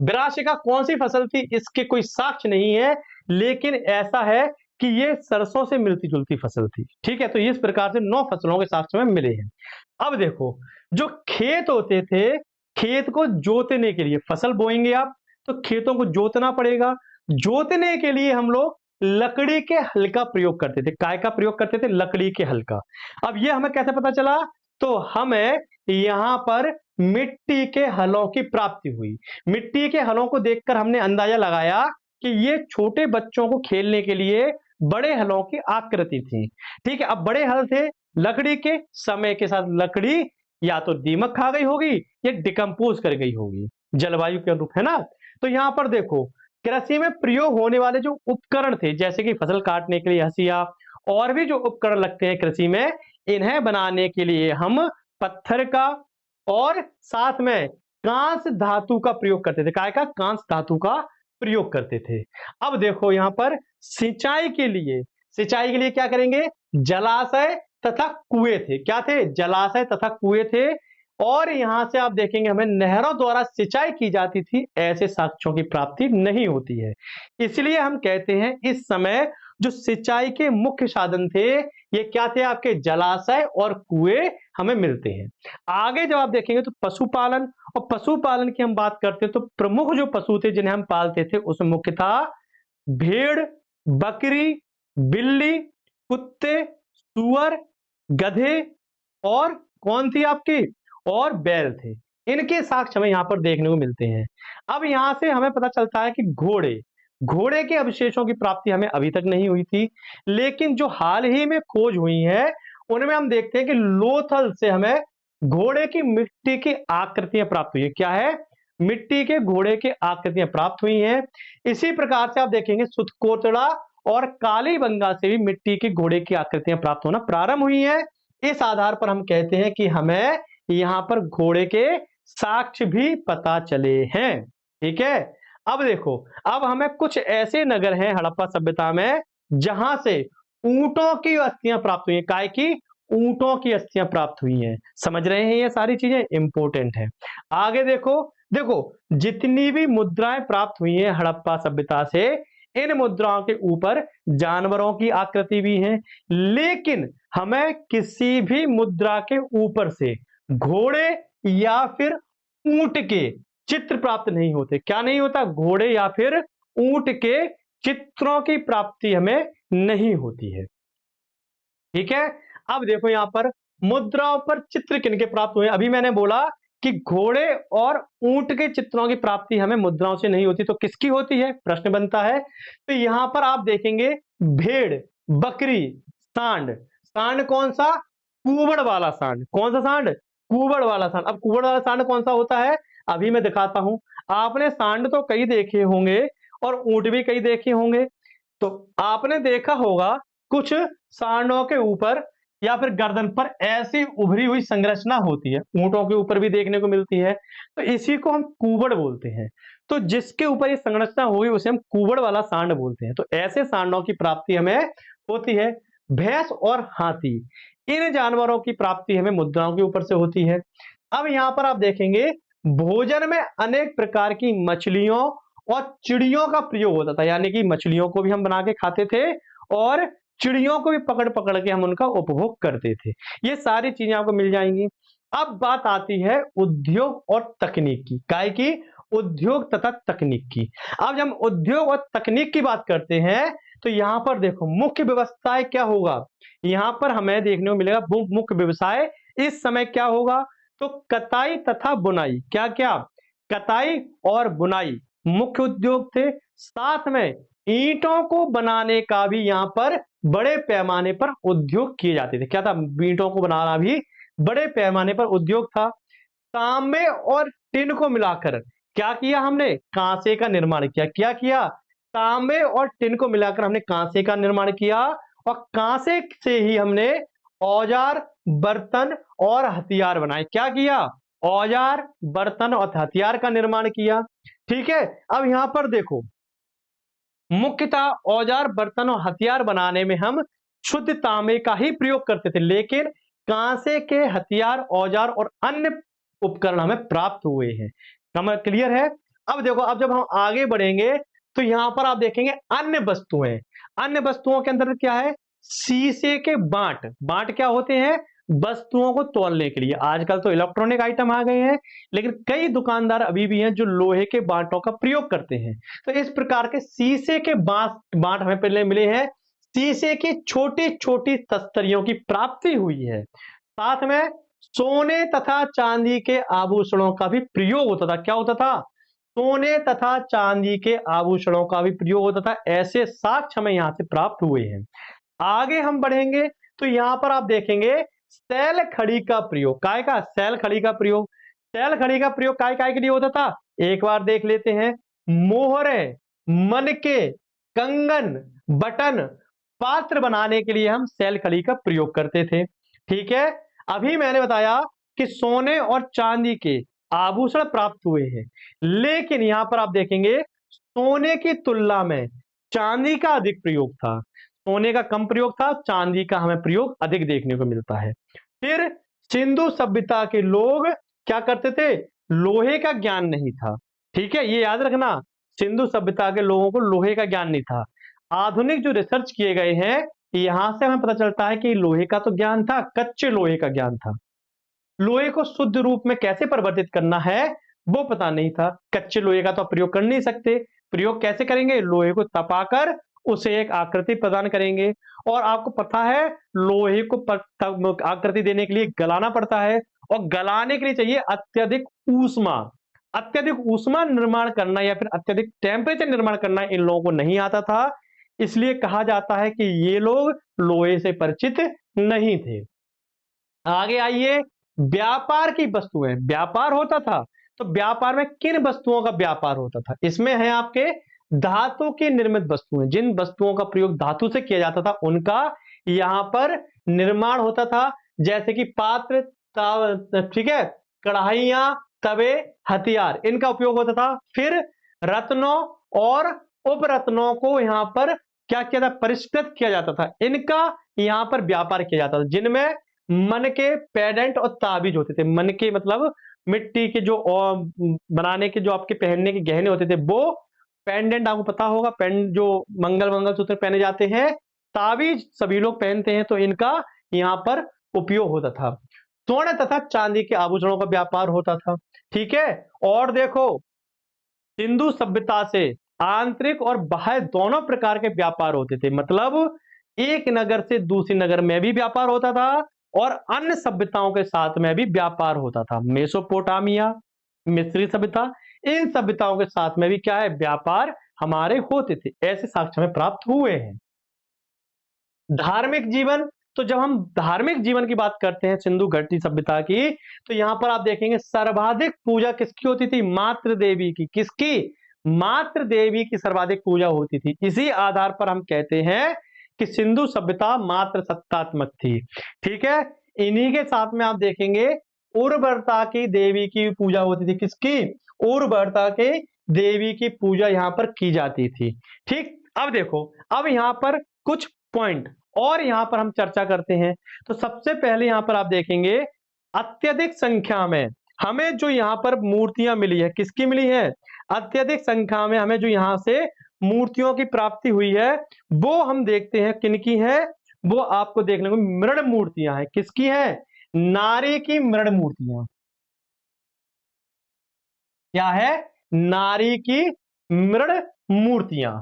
ब्रासिका कौन सी फसल थी? इसके कोई साक्ष्य नहीं है, लेकिन ऐसा है कि ये सरसों से मिलती जुलती फसल थी। ठीक है, तो इस प्रकार से 9 फसलों के साक्ष्य में मिले हैं। अब देखो, जो खेत होते थे, खेत को जोतने के लिए, फसल बोएंगे आप तो खेतों को जोतना पड़ेगा। जोतने के लिए हम लोग लकड़ी के हल का प्रयोग करते थे। काय का प्रयोग करते थे? लकड़ी के हल का। अब ये हमें कैसे पता चला? तो हमें यहां पर मिट्टी के हलों की प्राप्ति हुई। मिट्टी के हलों को देखकर हमने अंदाजा लगाया कि ये छोटे बच्चों को खेलने के लिए बड़े हलों की आकृति थी। ठीक है, अब बड़े हल थे लकड़ी के, समय के साथ लकड़ी या तो दीमक खा गई होगी या डिकम्पोज कर गई होगी, जलवायु के अनुरूप, है ना। तो यहां पर देखो, कृषि में प्रयोग होने वाले जो उपकरण थे, जैसे कि फसल काटने के लिए हंसिया और भी जो उपकरण लगते हैं कृषि में, इन्हें बनाने के लिए हम पत्थर का और साथ में कांस धातु का प्रयोग करते थे। काय का? कांस धातु का प्रयोग करते थे। अब देखो यहां पर सिंचाई के लिए क्या करेंगे? जलाशय तथा कुएं थे। क्या थे? जलाशय तथा कुएं थे। और यहां से आप देखेंगे हमें नहरों द्वारा सिंचाई की जाती थी, ऐसे साक्ष्यों की प्राप्ति नहीं होती है। इसलिए हम कहते हैं इस समय जो सिंचाई के मुख्य साधन थे, ये क्या थे? आपके जलाशय और कुएं हमें मिलते हैं। आगे जब आप देखेंगे तो पशुपालन, और पशुपालन की हम बात करते हैं तो प्रमुख जो पशु थे जिन्हें हम पालते थे उसमें मुख्यतः भेड़, बकरी, बिल्ली, कुत्ते, सुअर, गधे और कौन थी आपकी? और बैल थे। इनके साक्ष्य हमें यहाँ पर देखने को मिलते हैं। अब यहाँ से हमें पता चलता है कि घोड़े के अवशेषों की प्राप्ति हमें अभी तक नहीं हुई थी, लेकिन जो हाल ही में खोज हुई है उनमें हम देखते हैं कि लोथल से हमें घोड़े की मिट्टी की आकृतियां प्राप्त हुई है। क्या है? मिट्टी के घोड़े की आकृतियां प्राप्त हुई हैं। इसी प्रकार से आप देखेंगे सुतकोतड़ा और कालीबंगा से भी मिट्टी के घोड़े की आकृतियां प्राप्त होना प्रारंभ हुई हैं। इस आधार पर हम कहते हैं कि हमें यहां पर घोड़े के साक्ष्य भी पता चले हैं। ठीक है, अब देखो, अब हमें कुछ ऐसे नगर हैं हड़प्पा सभ्यता में जहां से ऊंटों की अस्थियां प्राप्त हुई हैं। काय की? ऊंटों की अस्थियां प्राप्त हुई हैं। समझ रहे हैं? ये सारी चीजें इंपॉर्टेंट है। आगे देखो, देखो जितनी भी मुद्राएं प्राप्त हुई हैं हड़प्पा सभ्यता से, इन मुद्राओं के ऊपर जानवरों की आकृति भी है, लेकिन हमें किसी भी मुद्रा के ऊपर से घोड़े या फिर ऊंट के चित्र प्राप्त नहीं होते। क्या नहीं होता? घोड़े या फिर ऊंट के चित्रों की प्राप्ति हमें नहीं होती है। ठीक है। अब देखो यहां पर मुद्राओं पर चित्र किनके प्राप्त हुए? अभी मैंने बोला कि घोड़े और ऊंट के चित्रों की प्राप्ति हमें मुद्राओं से नहीं होती, तो किसकी होती है? प्रश्न बनता है। तो यहां पर आप देखेंगे भेड़, बकरी, सांड। सांड कौन सा? कुबड़ वाला सांड। कौन सा सांड? कुबड़ वाला सांड। अब कुबड़ वाला सांड कौन सा होता है? अभी मैं दिखाता हूं। आपने सांड तो कई देखे होंगे और ऊंट भी कई देखे होंगे। तो आपने देखा होगा कुछ सांडों के ऊपर या फिर गर्दन पर ऐसी उभरी हुई संरचना होती है, ऊंटों के ऊपर भी देखने को मिलती है। तो इसी को हम कुबड़ बोलते हैं। तो जिसके ऊपर ये संरचना हुई उसे हम कुबड़ वाला सांड बोलते हैं। तो ऐसे सांडों की प्राप्ति हमें होती है। भैंस और हाथी, इन जानवरों की प्राप्ति हमें मुद्राओं के ऊपर से होती है। अब यहां पर आप देखेंगे भोजन में अनेक प्रकार की मछलियों और चिड़ियों का प्रयोग होता था, यानी कि मछलियों को भी हम बना के खाते थे और चिड़ियों को भी पकड़ पकड़ के हम उनका उपभोग करते थे। ये सारी चीजें आपको मिल जाएंगी। अब बात आती है उद्योग और तकनीक की। काय की? उद्योग तथा तकनीक की। अब जब हम उद्योग और तकनीक की बात करते हैं तो यहां पर देखो मुख्य व्यवसाय क्या होगा? यहां पर हमें देखने को मिलेगा मुख्य व्यवसाय इस समय क्या होगा? तो कताई तथा बुनाई। क्या क्या? कताई और बुनाई मुख्य उद्योग थे। साथ में ईंटों को बनाने का भी यहां पर बड़े पैमाने पर उद्योग किए जाते थे। क्या था? ईंटों को बनाना भी बड़े पैमाने पर उद्योग था। तांबे और टिन को मिलाकर क्या किया हमने? कांसे का निर्माण किया। क्या किया? तांबे और टिन को मिलाकर हमने कांसे का निर्माण किया और कांसे से ही हमने औजार, बर्तन और हथियार बनाए। क्या किया? औजार, बर्तन और हथियार का निर्माण किया। ठीक है। अब यहां पर देखो, मुख्यतः औजार, बर्तन और हथियार बनाने में हम शुद्ध तांबे का ही प्रयोग करते थे, लेकिन कांसे के हथियार, औजार और अन्य उपकरण हमें प्राप्त हुए हैं। समझ क्लियर है? अब देखो, अब जब हम आगे बढ़ेंगे तो यहां पर आप देखेंगे अन्य वस्तुएं। अन्य वस्तुओं के अंदर क्या है? शीशे के बांट। बांट क्या होते हैं? वस्तुओं को तौलने के लिए। आजकल तो इलेक्ट्रॉनिक आइटम आ गए हैं, लेकिन कई दुकानदार अभी भी हैं जो लोहे के बांटों का प्रयोग करते हैं। तो इस प्रकार के शीशे के बांट हमें पहले मिले हैं। शीशे की छोटी छोटी तस्तरियों की प्राप्ति हुई है। साथ में सोने तथा चांदी के आभूषणों का भी प्रयोग होता था। क्या होता था? सोने तथा चांदी के आभूषणों का भी प्रयोग होता था। ऐसे साक्ष्य हमें यहां से प्राप्त हुए हैं। आगे हम बढ़ेंगे तो यहां पर आप देखेंगे सैल खड़ी का प्रयोग। काय का? सैल खड़ी का प्रयोग। सैल खड़ी का प्रयोग काय काय के लिए होता था? एक बार देख लेते हैं। मोहरे, मनके, कंगन, बटन, पात्र बनाने के लिए हम सैल खड़ी का प्रयोग करते थे। ठीक है। अभी मैंने बताया कि सोने और चांदी के आभूषण प्राप्त हुए हैं, लेकिन यहां पर आप देखेंगे सोने की तुलना में चांदी का अधिक प्रयोग था। सोने का कम प्रयोग था, चांदी का हमें प्रयोग अधिक देखने को मिलता है। फिर सिंधु सभ्यता के लोग क्या करते थे? लोहे का ज्ञान नहीं था। ठीक है, ये याद रखना, सिंधु सभ्यता के लोगों को लोहे का ज्ञान नहीं था। आधुनिक जो रिसर्च किए गए हैं, यहां से हमें पता चलता है कि लोहे का तो ज्ञान था, कच्चे लोहे का ज्ञान था। लोहे को शुद्ध रूप में कैसे परिवर्तित करना है वो पता नहीं था। कच्चे लोहे का तो आप प्रयोग कर नहीं सकते। प्रयोग कैसे करेंगे? लोहे को तपाकर उसे एक आकृति प्रदान करेंगे। और आपको पता है लोहे को आकृति देने के लिए गलाना पड़ता है, और गलाने के लिए चाहिए अत्यधिक ऊष्मा। अत्यधिक ऊष्मा निर्माण करना या फिर अत्यधिक टेम्परेचर निर्माण करना इन लोगों को नहीं आता था। इसलिए कहा जाता है कि ये लोग लोहे से परिचित नहीं थे। आगे आइए, व्यापार की वस्तुएं। व्यापार होता था, तो व्यापार में किन वस्तुओं का व्यापार होता था? इसमें है आपके धातु की निर्मित वस्तुएं। जिन वस्तुओं का प्रयोग धातु से किया जाता था उनका यहां पर निर्माण होता था, जैसे कि पात्र, ठीक है, कढ़ाइयां, तवे, हथियार, इनका उपयोग होता था। फिर रत्नों और उपरत्नों को यहाँ पर क्या किया था, परिष्कृत किया जाता था। इनका यहाँ पर व्यापार किया जाता था, जिनमें मन के पेडेंट और ताबीज होते थे। मन के मतलब मिट्टी के जो बनाने के जो आपके पहनने के गहने होते थे वो, पेंडेंट आपको पता होगा, पेंड जो मंगलसूत्र पहने जाते हैं, ताबीज सभी लोग पहनते हैं, तो इनका यहाँ पर उपयोग होता था। स्वर्ण तथा चांदी के आभूषणों का व्यापार होता था। ठीक है, और देखो सिंधु सभ्यता से आंतरिक और बाह्य दोनों प्रकार के व्यापार होते थे। मतलब एक नगर से दूसरी नगर में भी व्यापार होता था और अन्य सभ्यताओं के साथ में भी व्यापार होता था। मेसोपोटामिया, मिस्री सभ्यता, इन सभ्यताओं के साथ में भी क्या है, व्यापार हमारे होते थे। ऐसे साक्ष्य हमें प्राप्त हुए हैं। धार्मिक जीवन, तो जब हम धार्मिक जीवन की बात करते हैं सिंधु घाटी सभ्यता की, तो यहां पर आप देखेंगे सर्वाधिक पूजा किसकी होती थी, मातृ देवी की। किसकी, मातृ देवी की सर्वाधिक पूजा होती थी। इसी आधार पर हम कहते हैं कि सिंधु सभ्यता मातृ सत्तात्मक थी। ठीक है, इन्हीं के साथ में आप देखेंगे उर्वरता की देवी की पूजा होती थी। किसकी, उर्वरता के देवी की पूजा यहां पर की जाती थी। ठीक, अब देखो, अब यहां पर कुछ पॉइंट और यहां पर हम चर्चा करते हैं। तो सबसे पहले यहां पर आप देखेंगे अत्यधिक संख्या में हमें जो यहां पर मूर्तियां मिली है, किसकी मिली है, अत्यधिक संख्या में हमें जो यहां से मूर्तियों की प्राप्ति हुई है, वो हम देखते हैं किनकी है, वो आपको देखने को मृण मूर्तियां हैं। किसकी है, नारी की मृण मूर्तियां। क्या है, नारी की मृण मूर्तियां।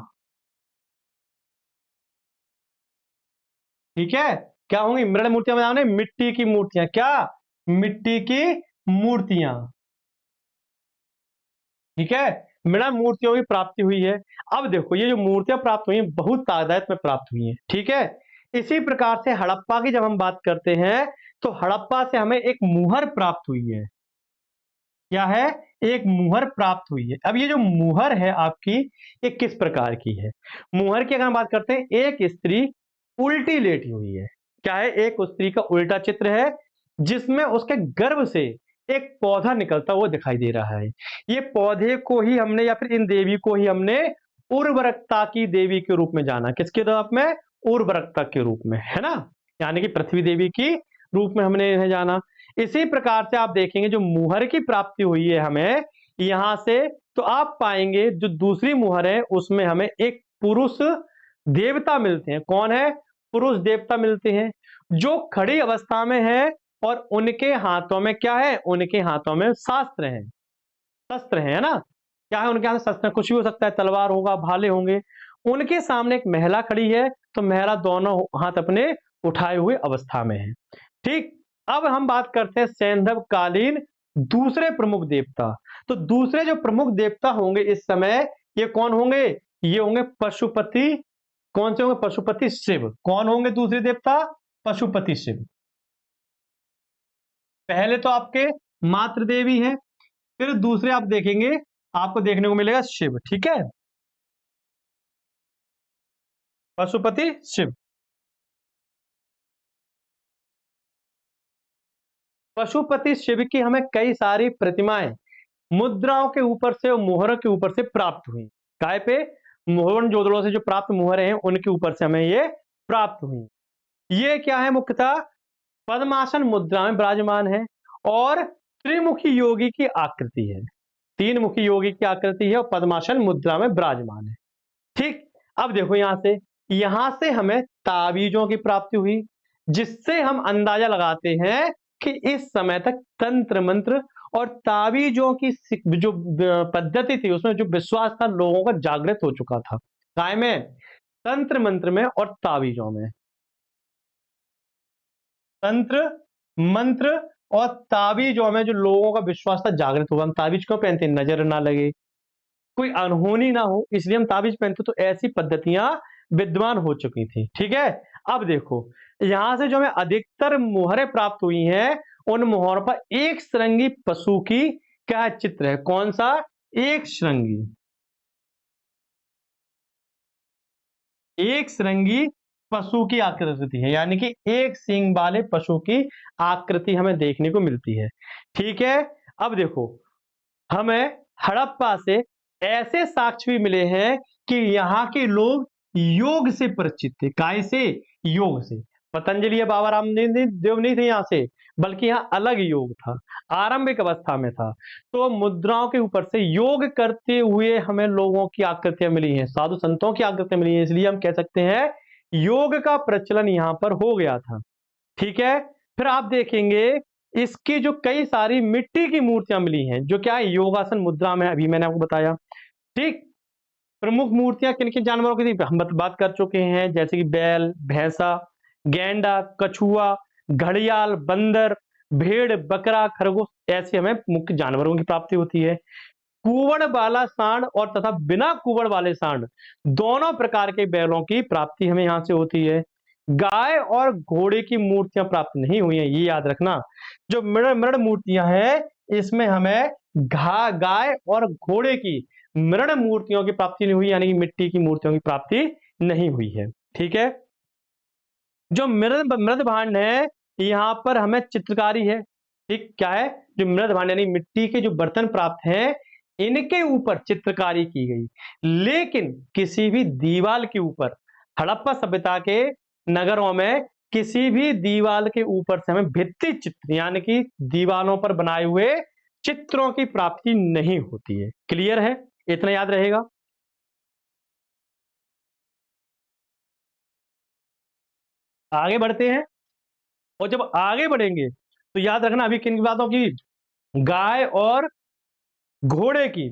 ठीक है, क्या होंगी, मृण मूर्तियां बनाने, मिट्टी की मूर्तियां। क्या, मिट्टी की मूर्तियां। ठीक है, मृण मूर्तियों की प्राप्ति हुई है। अब देखो ये जो मूर्तियां प्राप्त हुई हैं बहुत तादाद में प्राप्त हुई हैं। ठीक है, इसी प्रकार से हड़प्पा की जब हम बात करते हैं तो हड़प्पा से हमें एक मुहर प्राप्त हुई है। क्या है, एक मुहर प्राप्त हुई है। अब ये जो मुहर है आपकी, ये किस प्रकार की है, मुहर की अगर हम बात करते हैं, एक स्त्री उल्टी लेटी हुई है। क्या है, एक स्त्री का उल्टा चित्र है जिसमें उसके गर्भ से एक पौधा निकलता हुआ दिखाई दे रहा है। ये पौधे को ही हमने या फिर इन देवी को ही हमने उर्वरकता की देवी के रूप में जाना। किसके रूप में, उर्वरकता के रूप में, है ना, यानी कि पृथ्वी देवी की रूप में हमने इन्हें जाना। इसी प्रकार से आप देखेंगे जो मुहर की प्राप्ति हुई है हमें यहां से, तो आप पाएंगे जो दूसरी मुहर है उसमें हमें एक पुरुष देवता मिलते हैं। कौन है, पुरुष देवता मिलते हैं जो खड़ी अवस्था में है और उनके हाथों में क्या है, उनके हाथों में शास्त्र है, शस्त्र है ना। क्या है उनके हाथ में, शस्त्र, कुछ भी हो सकता है, तलवार होगा, भाले होंगे। उनके सामने एक महिला खड़ी है, तो महिला दोनों हाथ अपने उठाए हुए अवस्था में है। ठीक, अब हम बात करते हैं सैंधव कालीन दूसरे प्रमुख देवता। तो दूसरे जो प्रमुख देवता होंगे इस समय, ये कौन होंगे, ये होंगे पशुपति। कौन से होंगे, पशुपति शिव। कौन होंगे दूसरे देवता, पशुपति शिव। पहले तो आपके मातृ देवी हैं, फिर दूसरे आप देखेंगे, आपको देखने को मिलेगा शिव। ठीक है, पशुपति शिव। पशुपति शिव की हमें कई सारी प्रतिमाएं मुद्राओं के ऊपर से और मुहरों के ऊपर से प्राप्त हुई। काय पे, मोहन जोदड़ों से जो प्राप्त मुहर हैं उनके ऊपर से हमें ये प्राप्त हुई। ये क्या है, मुख्यतः पद्मासन मुद्रा में विराजमान है और त्रिमुखी योगी की आकृति है। तीन मुखी योगी की आकृति है और पद्मासन मुद्रा में विराजमान है। ठीक, अब देखो यहां से हमें ताबीजों की प्राप्ति हुई, जिससे हम अंदाजा लगाते हैं कि इस समय तक तंत्र मंत्र और ताबीजों की जो पद्धति थी उसमें जो विश्वास था लोगों का जागृत हो चुका था। काय में, तंत्र मंत्र में और ताबीजों में। तंत्र मंत्र और ताबीजों में जो लोगों का विश्वास था जागृत हुआ। हम ताबीज क्यों पहनते हैं, नजर ना लगे, कोई अनहोनी ना हो, इसलिए हम ताबीज पहनते। तो ऐसी पद्धतियां विद्वान हो चुकी थी। ठीक है, अब देखो यहां से जो हमें अधिकतर मुहरें प्राप्त हुई हैं, उन मुहरों पर एक श्रृंगी पशु की क्या चित्र है। कौन सा, एक श्रृंगी, एक श्रृंगी पशु की आकृति है, यानी कि एक सींग वाले पशु की आकृति हमें देखने को मिलती है। ठीक है, अब देखो हमें हड़प्पा से ऐसे साक्ष्य भी मिले हैं कि यहाँ के लोग योग से परिचित थे। काय से? योग से। पतंजलि या बाबा रामदेव देव नहीं थे यहाँ से, बल्कि यहाँ अलग योग था, आरंभिक अवस्था में था। तो मुद्राओं के ऊपर से योग करते हुए हमें लोगों की आकृतियां मिली हैं, साधु संतों की आकृतियां मिली हैं, इसलिए हम कह सकते हैं योग का प्रचलन यहाँ पर हो गया था। ठीक है। फिर आप देखेंगे इसकी जो कई सारी मिट्टी की मूर्तियां मिली हैं, जो क्या है, योगासन मुद्रा में, अभी मैंने आपको बताया। ठीक। प्रमुख मूर्तियां किन किन जानवरों की थी हम बात कर चुके हैं, जैसे कि बैल, भैंसा, गैंडा, कछुआ, घड़ियाल, बंदर, भेड़, बकरा, खरगोश, ऐसे हमें मुख्य जानवरों की प्राप्ति होती है। कुंवड़ वाला सांड और तथा बिना कुंवड़ वाले सांड दोनों प्रकार के बैलों की प्राप्ति हमें यहाँ से होती है। गाय और घोड़े की मूर्तियां प्राप्त नहीं हुई हैं, ये याद रखना। जो मृण मृण मूर्तियां हैं, इसमें हमें गाय और घोड़े की मृण मूर्तियों की प्राप्ति नहीं हुई, यानी कि मिट्टी की मूर्तियों की प्राप्ति नहीं हुई है। ठीक है। जो मृद मृद भांड है, यहाँ पर हमें चित्रकारी है। ठीक, क्या है, जो मृद भांड यानी मिट्टी के जो बर्तन प्राप्त हैं, इनके ऊपर चित्रकारी की गई, लेकिन किसी भी दीवाल के ऊपर हड़प्पा सभ्यता के नगरों में किसी भी दीवाल के ऊपर से हमें भित्ति चित्र यानी कि दीवालों पर बनाए हुए चित्रों की प्राप्ति नहीं होती है। क्लियर है? इतना याद रहेगा। आगे बढ़ते हैं, और जब आगे बढ़ेंगे तो याद रखना अभी किन बातों की, गाय और घोड़े की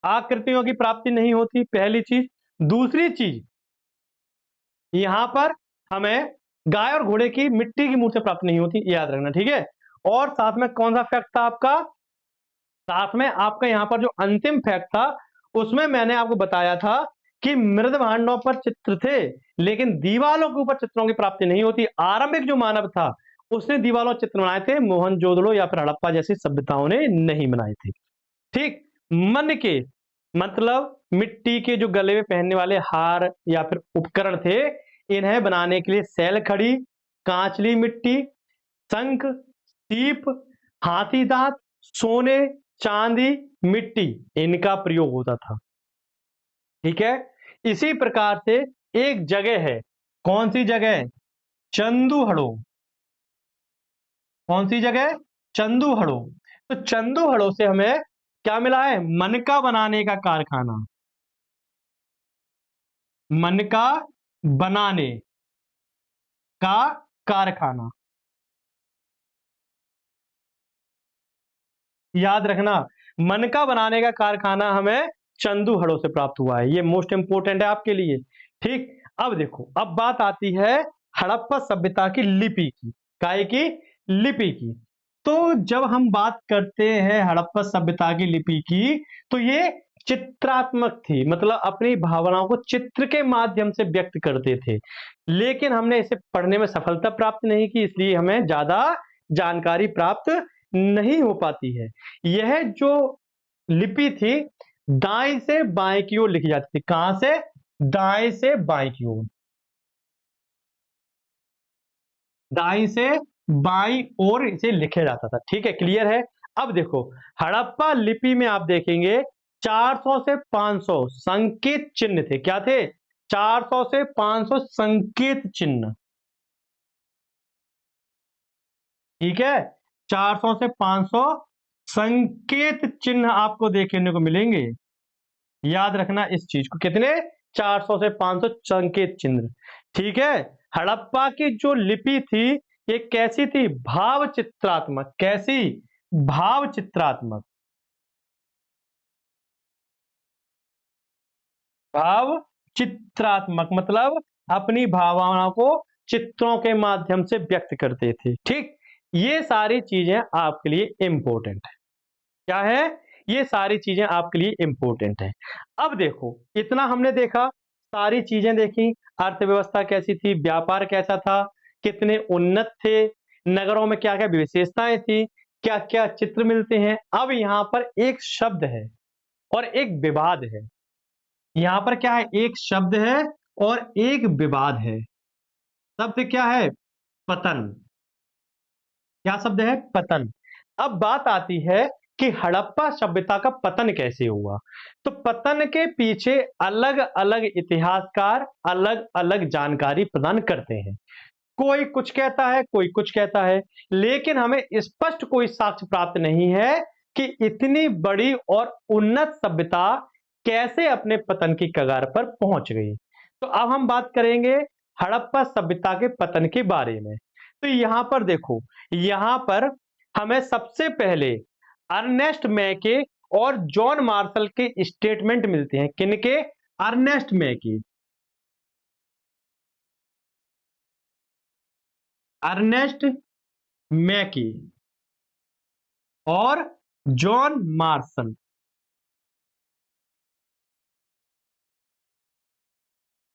आकृतियों की प्राप्ति नहीं होती, पहली चीज। दूसरी चीज, यहां पर हमें गाय और घोड़े की मिट्टी की मूर्ति प्राप्त नहीं होती, याद रखना। ठीक है। और साथ में कौन सा फैक्ट था आपका, साथ में आपका यहां पर जो अंतिम फैक्ट था, उसमें मैंने आपको बताया था कि मृद भांडों पर चित्र थे, लेकिन दीवालों के ऊपर चित्रों की प्राप्ति नहीं होती। आरंभिक जो मानव था, उसने दीवालों चित्र बनाए थे, मोहनजोदड़ो या फिर हड़प्पा जैसी सभ्यताओं ने नहीं बनाए थे। ठीक। मन के मतलब मिट्टी के जो गले में पहनने वाले हार या फिर उपकरण थे, इन्हें बनाने के लिए सैल खड़ी, कांचली मिट्टी, शंख, सीप, हाथी दांत, सोने, चांदी, मिट्टी, इनका प्रयोग होता था। ठीक है। इसी प्रकार से एक जगह है, कौन सी जगह, चंदूहड़ो। कौन सी जगह, चंदूहड़ो। तो चंदूहड़ो से हमें क्या मिला है, मनका बनाने का कारखाना, मनका बनाने का कारखाना। याद रखना, मनका बनाने का कारखाना हमें चंदूहड़ो से प्राप्त हुआ है, ये मोस्ट इंपोर्टेंट है आपके लिए। ठीक। अब देखो, अब बात आती है हड़प्पा सभ्यता की लिपि की, काय की, लिपि की। तो जब हम बात करते हैं हड़प्पा सभ्यता की लिपि की, तो ये चित्रात्मक थी, मतलब अपनी भावनाओं को चित्र के माध्यम से व्यक्त करते थे, लेकिन हमने इसे पढ़ने में सफलता प्राप्त नहीं की, इसलिए हमें ज्यादा जानकारी प्राप्त नहीं हो पाती है। यह जो लिपि थी, दाएं से बाएं की ओर लिखी जाती थी। कहां से, दाएं से बाएं की ओर, दाएं से बाईं ओर इसे लिखा जाता था। ठीक है, क्लियर है। अब देखो, हड़प्पा लिपि में आप देखेंगे 400 से 500 संकेत चिन्ह थे। क्या थे, 400 से 500 संकेत चिन्ह। ठीक है, 400 से 500 संकेत चिन्ह आपको देखने को मिलेंगे। याद रखना इस चीज को, कितने, 400 से 500 संकेत चिन्ह। ठीक है। हड़प्पा की जो लिपि थी, ये कैसी थी, भाव चित्रात्मक। कैसी, भाव चित्रात्मक। भाव चित्रात्मक मतलब अपनी भावनाओं को चित्रों के माध्यम से व्यक्त करते थे। ठीक। ये सारी चीजें आपके लिए इंपॉर्टेंट है। क्या है, ये सारी चीजें आपके लिए इंपॉर्टेंट है। अब देखो, इतना हमने देखा, सारी चीजें देखी, अर्थव्यवस्था कैसी थी, व्यापार कैसा था, कितने उन्नत थे, नगरों में क्या क्या विशेषताएं थी, क्या क्या चित्र मिलते हैं। अब यहाँ पर एक शब्द है और एक विवाद है। यहाँ पर क्या है, एक शब्द है और एक विवाद है। शब्द क्या है, पतन। क्या शब्द है, पतन। अब बात आती है कि हड़प्पा सभ्यता का पतन कैसे हुआ। तो पतन के पीछे अलग अलग इतिहासकार अलग अलग जानकारी प्रदान करते हैं। कोई कुछ कहता है, कोई कुछ कहता है, लेकिन हमें स्पष्ट कोई साक्ष्य प्राप्त नहीं है कि इतनी बड़ी और उन्नत सभ्यता कैसे अपने पतन की कगार पर पहुंच गई। तो अब हम बात करेंगे हड़प्पा सभ्यता के पतन के बारे में। तो यहां पर देखो, यहां पर हमें सबसे पहले अर्नेस्ट मैके और जॉन मार्शल के स्टेटमेंट मिलते हैं। किनके? अर्नेस्ट मैके, अर्नेस्ट मैके और जॉन मार्शल।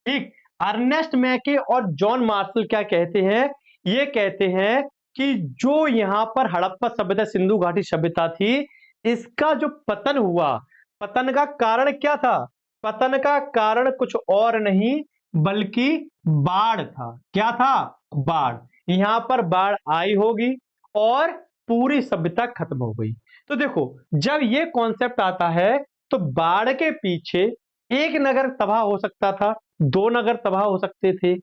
ठीक, अर्नेस्ट मैके और जॉन मार्शल क्या कहते हैं? ये कहते हैं कि जो यहां पर हड़प्पा सभ्यता, सिंधु घाटी सभ्यता थी, इसका जो पतन हुआ, पतन का कारण क्या था? पतन का कारण कुछ और नहीं बल्कि बाढ़ था। क्या था? बाढ़। यहां पर बाढ़ आई होगी और पूरी सभ्यता खत्म हो गई। तो देखो, जब ये कॉन्सेप्ट आता है तो बाढ़ के पीछे एक नगर तबाह हो सकता था, दो नगर तबाह हो सकते थे,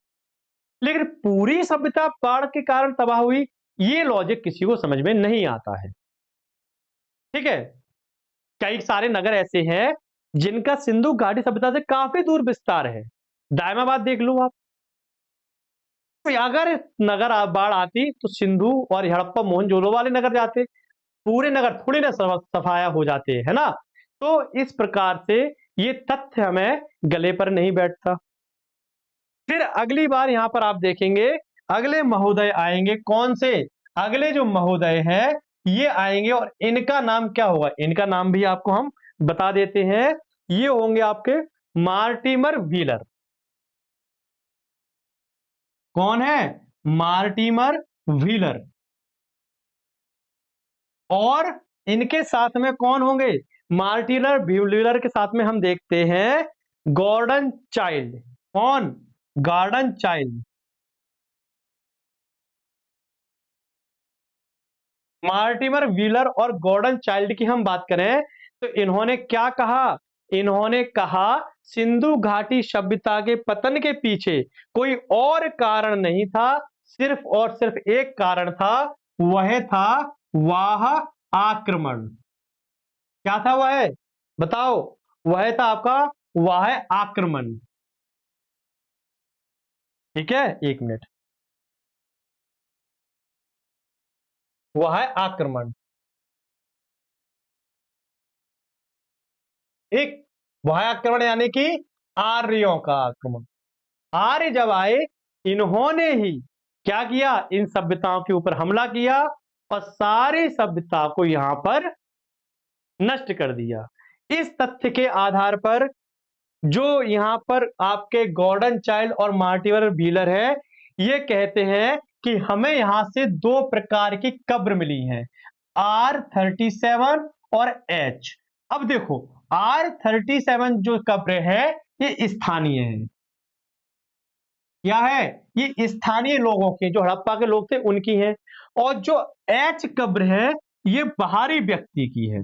लेकिन पूरी सभ्यता बाढ़ के कारण तबाह हुई, ये लॉजिक किसी को समझ में नहीं आता है। ठीक है, कई सारे नगर ऐसे हैं जिनका सिंधु घाटी सभ्यता से काफी दूर विस्तार है। दायमाबाद देख लो आप। तो अगर नगर बाढ़ आती तो सिंधु और हड़प्पा मोहनजोदड़ो वाले नगर जाते, पूरे नगर थोड़ी ना सफाया हो जाते, है ना। तो इस प्रकार से ये तथ्य हमें गले पर नहीं बैठता। फिर अगली बार यहां पर आप देखेंगे अगले महोदय आएंगे। कौन से? अगले जो महोदय हैं ये आएंगे और इनका नाम क्या होगा? इनका नाम भी आपको हम बता देते हैं। ये होंगे आपके मार्टिमर व्हीलर। कौन है? Mortimer Wheeler. और इनके साथ में कौन होंगे? मार्टिमर व्हीलर के साथ में हम देखते हैं गॉर्डन चाइल्ड। कौन? Gordon Childe. मार्टिमर व्हीलर और गॉर्डन चाइल्ड की हम बात करें तो इन्होंने क्या कहा? इन्होंने कहा सिंधु घाटी सभ्यता के पतन के पीछे कोई और कारण नहीं था, सिर्फ और सिर्फ एक कारण था, वह था वाह आक्रमण। क्या था वह? बताओ। वह था आपका वाह आक्रमण। ठीक है, एक मिनट। वाह आक्रमण, एक वाह आक्रमण यानी कि आर्यों का आक्रमण। आर्य जब आए, इन्होंने ही क्या किया? इन सभ्यताओं के ऊपर हमला किया और सारी सभ्यता को यहां पर नष्ट कर दिया। इस तथ्य के आधार पर जो यहां पर आपके गॉर्डन चाइल्ड और मार्टिमर व्हीलर है, ये कहते हैं कि हमें यहां से दो प्रकार की कब्र मिली हैं, R37 और H। अब देखो, R37 जो कब्र है ये स्थानीय है। क्या है? ये स्थानीय लोगों की, जो हड़प्पा के लोग थे उनकी है। और जो एच कब्र है ये बाहरी व्यक्ति की है।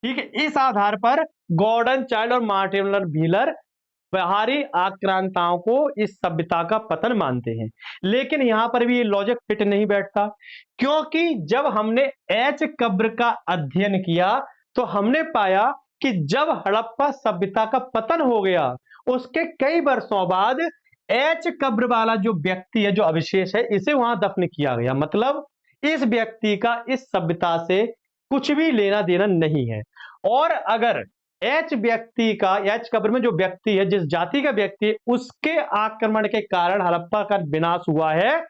ठीक है, इस आधार पर गॉर्डन चाइल्ड और मार्टिमर व्हीलर बाहरी आक्रांताओं को इस सभ्यता का पतन मानते हैं। लेकिन यहां पर भी ये लॉजिक फिट नहीं बैठता, क्योंकि जब हमने एच कब्र का अध्ययन किया तो हमने पाया कि जब हड़प्पा सभ्यता का पतन हो गया उसके कई वर्षों बाद एच कब्र वाला जो व्यक्ति है, जो अवशेष है, इसे वहां दफन किया गया। मतलब इस व्यक्ति का इस सभ्यता से कुछ भी लेना देना नहीं है। और अगर एच व्यक्ति का, एच कब्र में जो व्यक्ति है, जिस जाति का व्यक्ति है, उसके आक्रमण के कारण हड़प्पा का विनाश हुआ है,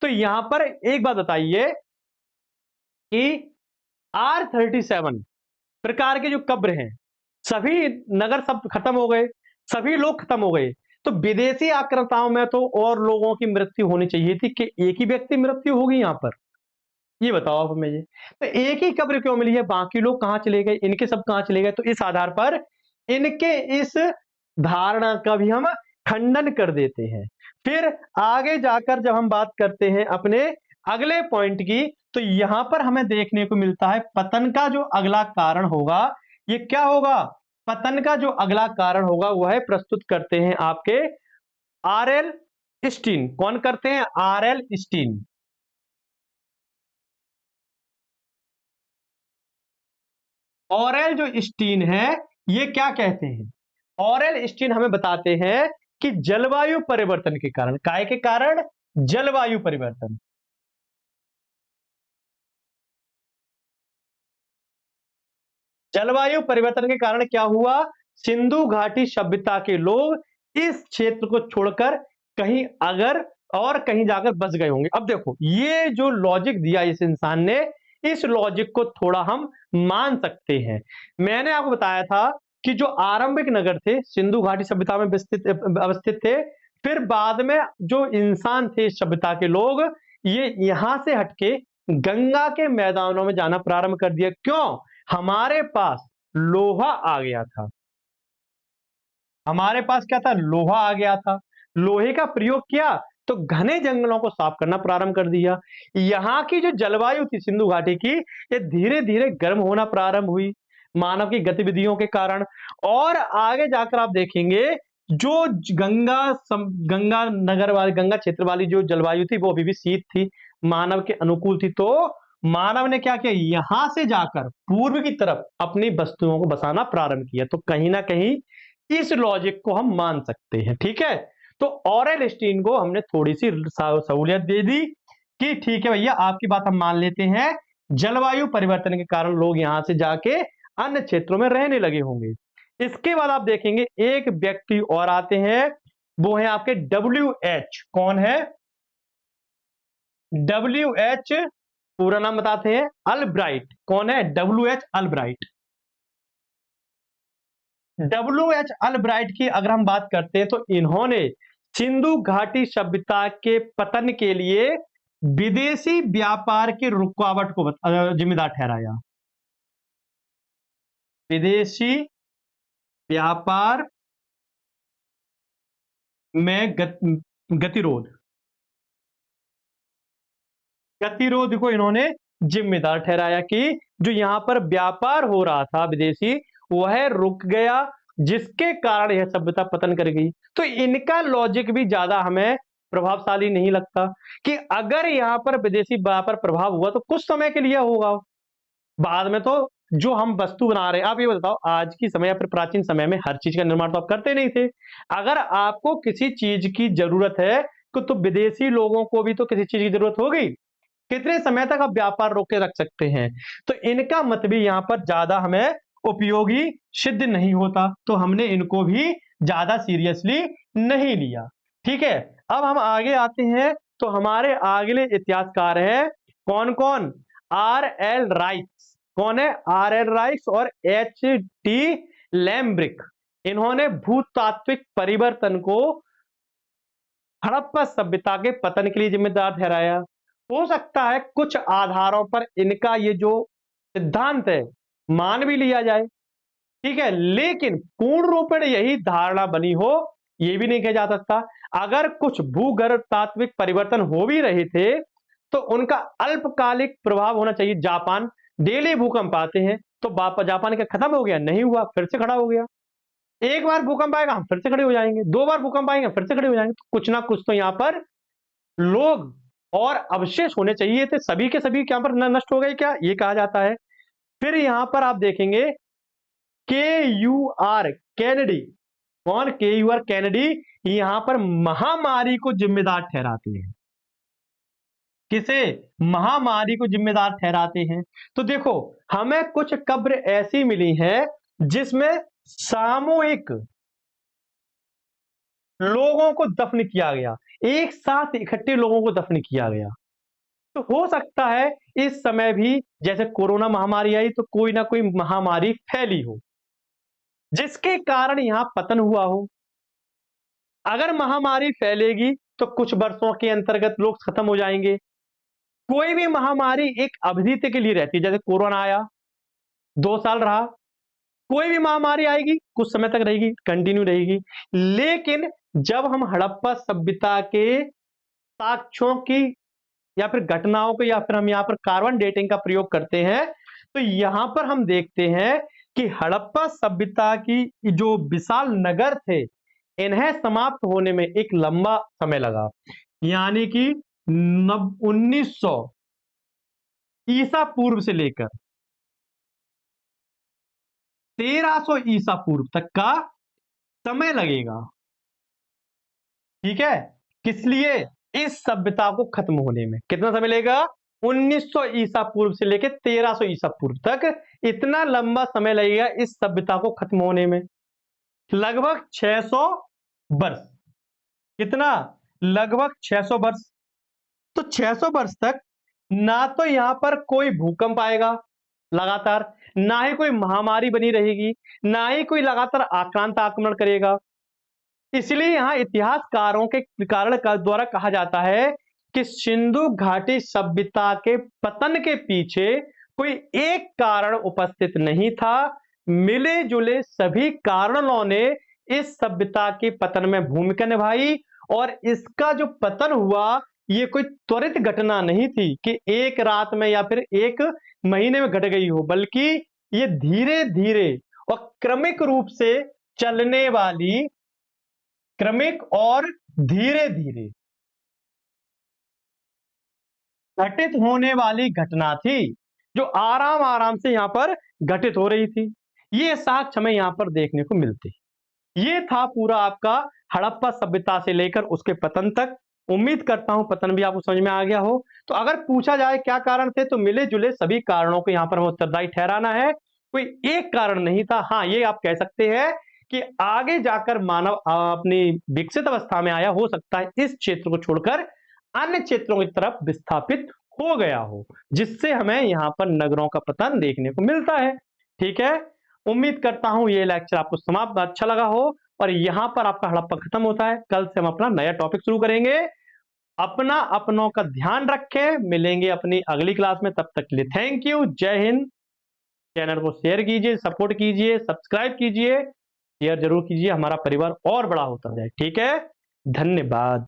तो यहां पर एक बात बताइए कि R37 प्रकार के जो कब्र हैं, सभी नगर सब खत्म हो गए, सभी लोग खत्म हो गए, तो विदेशी आक्रांताओं में तो और लोगों की मृत्यु होनी चाहिए थी कि एक ही व्यक्ति मृत्यु होगी यहां पर? ये बताओ आप मुझे। तो एक ही कब्र क्यों मिली है? बाकी लोग कहां चले गए? इनके सब कहां चले गए? तो इस आधार पर इनके इस धारणा का भी हम खंडन कर देते हैं। फिर आगे जाकर जब हम बात करते हैं अपने अगले पॉइंट की, तो यहां पर हमें देखने को मिलता है पतन का जो अगला कारण होगा, ये क्या होगा? पतन का जो अगला कारण होगा वह प्रस्तुत करते हैं आपके आरएल स्टीन। कौन करते हैं? Aurel Stein. ऑरेल जो स्टीन है, ये क्या कहते हैं? ऑरेल स्टीन हमें बताते हैं कि जलवायु परिवर्तन के कारण, काय के कारण? जलवायु परिवर्तन। जलवायु परिवर्तन के कारण क्या हुआ? सिंधु घाटी सभ्यता के लोग इस क्षेत्र को छोड़कर कहीं अगर और कहीं जाकर बस गए होंगे। अब देखो, ये जो लॉजिक दिया इस इंसान ने, इस लॉजिक को थोड़ा हम मान सकते हैं। मैंने आपको बताया था कि जो आरंभिक नगर थे सिंधु घाटी सभ्यता में अवस्थित थे, फिर बाद में जो इंसान थे इस सभ्यता के लोग, ये यहां से हटके गंगा के मैदानों में जाना प्रारंभ कर दिया। क्यों? हमारे पास लोहा आ गया था। हमारे पास क्या था? लोहा आ गया था। लोहे का प्रयोग किया तो घने जंगलों को साफ करना प्रारंभ कर दिया। यहाँ की जो जलवायु थी सिंधु घाटी की, ये धीरे धीरे गर्म होना प्रारंभ हुई मानव की गतिविधियों के कारण। और आगे जाकर आप देखेंगे जो गंगा नगर वाली, गंगा क्षेत्र वाली जो जलवायु थी वो अभी भी शीत थी, मानव के अनुकूल थी। तो मानव ने क्या किया? यहां से जाकर पूर्व की तरफ अपनी वस्तुओं को बसाना प्रारंभ किया। तो कहीं ना कहीं इस लॉजिक को हम मान सकते हैं। ठीक है, तो ऑरेल स्टीन को हमने थोड़ी सी सहूलियत दे दी कि ठीक है भैया, आपकी बात हम मान लेते हैं, जलवायु परिवर्तन के कारण लोग यहां से जाके अन्य क्षेत्रों में रहने लगे होंगे। इसके बाद आप देखेंगे एक व्यक्ति और आते हैं, वो है आपके WH। कौन है? WH पूरा नाम बताते हैं, अल्ब्राइट। कौन है? WH Albright. WH अल्ब्राइट की अगर हम बात करते हैं तो इन्होंने सिंधु घाटी सभ्यता के पतन के लिए विदेशी व्यापार की रुकावट को जिम्मेदार ठहराया। विदेशी व्यापार में गतिरोध गतिरोध को इन्होंने जिम्मेदार ठहराया कि जो यहां पर व्यापार हो रहा था विदेशी, वह रुक गया, जिसके कारण यह सभ्यता पतन कर गई। तो इनका लॉजिक भी ज्यादा हमें प्रभावशाली नहीं लगता कि अगर यहां पर विदेशी व्यापार प्रभाव हुआ तो कुछ समय के लिए होगा, बाद में तो जो हम वस्तु बना रहे हैं। आप ये बताओ, आज की समय या फिर प्राचीन समय में हर चीज का निर्माण तो आप करते नहीं थे। अगर आपको किसी चीज की जरूरत है तो विदेशी लोगों को भी तो किसी चीज की जरूरत होगी। कितने समय तक आप व्यापार रोक के रख सकते हैं? तो इनका मत भी यहां पर ज्यादा हमें उपयोगी सिद्ध नहीं होता, तो हमने इनको भी ज्यादा सीरियसली नहीं लिया। ठीक है, अब हम आगे आते हैं। तो हमारे अगले इतिहासकार हैं कौन कौन? RL राइक्स। कौन है? RL राइक्स और HT लैम्ब्रिक। इन्होंने भूतात्विक परिवर्तन को हड़प्पा सभ्यता के पतन के लिए जिम्मेदार ठहराया। हो सकता है कुछ आधारों पर इनका ये जो सिद्धांत है मान भी लिया जाए, ठीक है, लेकिन पूर्ण रूपेण यही धारणा बनी हो ये भी नहीं कहा जा सकता। अगर कुछ भूगर्भ तात्विक परिवर्तन हो भी रहे थे तो उनका अल्पकालिक प्रभाव होना चाहिए। जापान डेली भूकंप आते हैं, तो जापान क्या खत्म हो गया? नहीं हुआ, फिर से खड़ा हो गया। एक बार भूकंप आएगा हम फिर से खड़े हो जाएंगे, दो बार भूकंप आएंगे फिर से खड़े हो जाएंगे। तो कुछ ना कुछ तो यहाँ पर लोग और अवशेष होने चाहिए थे, सभी के सभी यहाँ पर नष्ट हो गए क्या? ये कहा जाता है। फिर यहां पर आप देखेंगे KUR कैनेडी। कौन? KUR कैनेडी यहां पर महामारी को जिम्मेदार ठहराते हैं। किसे? महामारी को जिम्मेदार ठहराते हैं। तो देखो, हमें कुछ कब्र ऐसी मिली हैं जिसमें सामूहिक लोगों को दफन किया गया, एक साथ इकट्ठे लोगों को दफन किया गया। तो हो सकता है इस समय भी जैसे कोरोना महामारी आई तो कोई ना कोई महामारी फैली हो जिसके कारण यहां पतन हुआ हो। अगर महामारी फैलेगी तो कुछ वर्षों के अंतर्गत लोग खत्म हो जाएंगे। कोई भी महामारी एक अवधि तक के लिए रहती है, जैसे कोरोना आया 2 साल रहा। कोई भी महामारी आएगी कुछ समय तक रहेगी, कंटिन्यू रहेगी। लेकिन जब हम हड़प्पा सभ्यता के साक्ष्यों की या फिर घटनाओं को, या फिर हम यहाँ पर कार्बन डेटिंग का प्रयोग करते हैं, तो यहां पर हम देखते हैं कि हड़प्पा सभ्यता की जो विशाल नगर थे, इन्हें समाप्त होने में एक लंबा समय लगा। यानी कि 1900 ईसा पूर्व से लेकर 1300 ईसा पूर्व तक का समय लगेगा। ठीक है, किस लिए? इस सभ्यता को खत्म होने में कितना समय लगेगा? 1900 ईसा पूर्व से लेकर 1300 ईसा पूर्व तक इतना लंबा समय लगेगा इस सभ्यता को खत्म होने में। लगभग 600 वर्ष। कितना? लगभग 600 वर्ष। तो 600 वर्ष तक ना तो यहां पर कोई भूकंप आएगा लगातार, ना ही कोई महामारी बनी रहेगी, ना ही कोई लगातार आक्रांत आक्रमण करेगा। इसलिए यहां इतिहासकारों के कारण का द्वारा कहा जाता है कि सिंधु घाटी सभ्यता के पतन के पीछे कोई एक कारण उपस्थित नहीं था, मिले जुले सभी कारणों ने इस सभ्यता के पतन में भूमिका निभाई। और इसका जो पतन हुआ, ये कोई त्वरित घटना नहीं थी कि एक रात में या फिर एक महीने में घट गई हो, बल्कि ये धीरे धीरे और क्रमिक रूप से चलने वाली, क्रमिक और धीरे धीरे घटित होने वाली घटना थी, जो आराम आराम से यहां पर घटित हो रही थी। ये साक्ष्य हमें यहां पर देखने को मिलते। ये था पूरा आपका हड़प्पा सभ्यता से लेकर उसके पतन तक। उम्मीद करता हूं पतन भी आपको समझ में आ गया हो। तो अगर पूछा जाए क्या कारण थे, तो मिले जुले सभी कारणों को यहां पर हमें उत्तरदायी ठहराना है, कोई एक कारण नहीं था। हाँ, ये आप कह सकते हैं कि आगे जाकर मानव अपनी विकसित अवस्था में आया, हो सकता है इस क्षेत्र को छोड़कर अन्य क्षेत्रों की तरफ विस्थापित हो गया हो, जिससे हमें यहाँ पर नगरों का पतन देखने को मिलता है। ठीक है, उम्मीद करता हूं ये लेक्चर आपको समाप्त अच्छा लगा हो, और यहां पर आपका हड़प्पा खत्म होता है। कल से हम अपना नया टॉपिक शुरू करेंगे। अपना अपनों का ध्यान रखें, मिलेंगे अपनी अगली क्लास में। तब तक के लिए थैंक यू, जय हिंद। चैनल को शेयर कीजिए, सपोर्ट कीजिए, सब्सक्राइब कीजिए, शेयर जरूर कीजिए, हमारा परिवार और बड़ा होता जाए। ठीक है, धन्यवाद।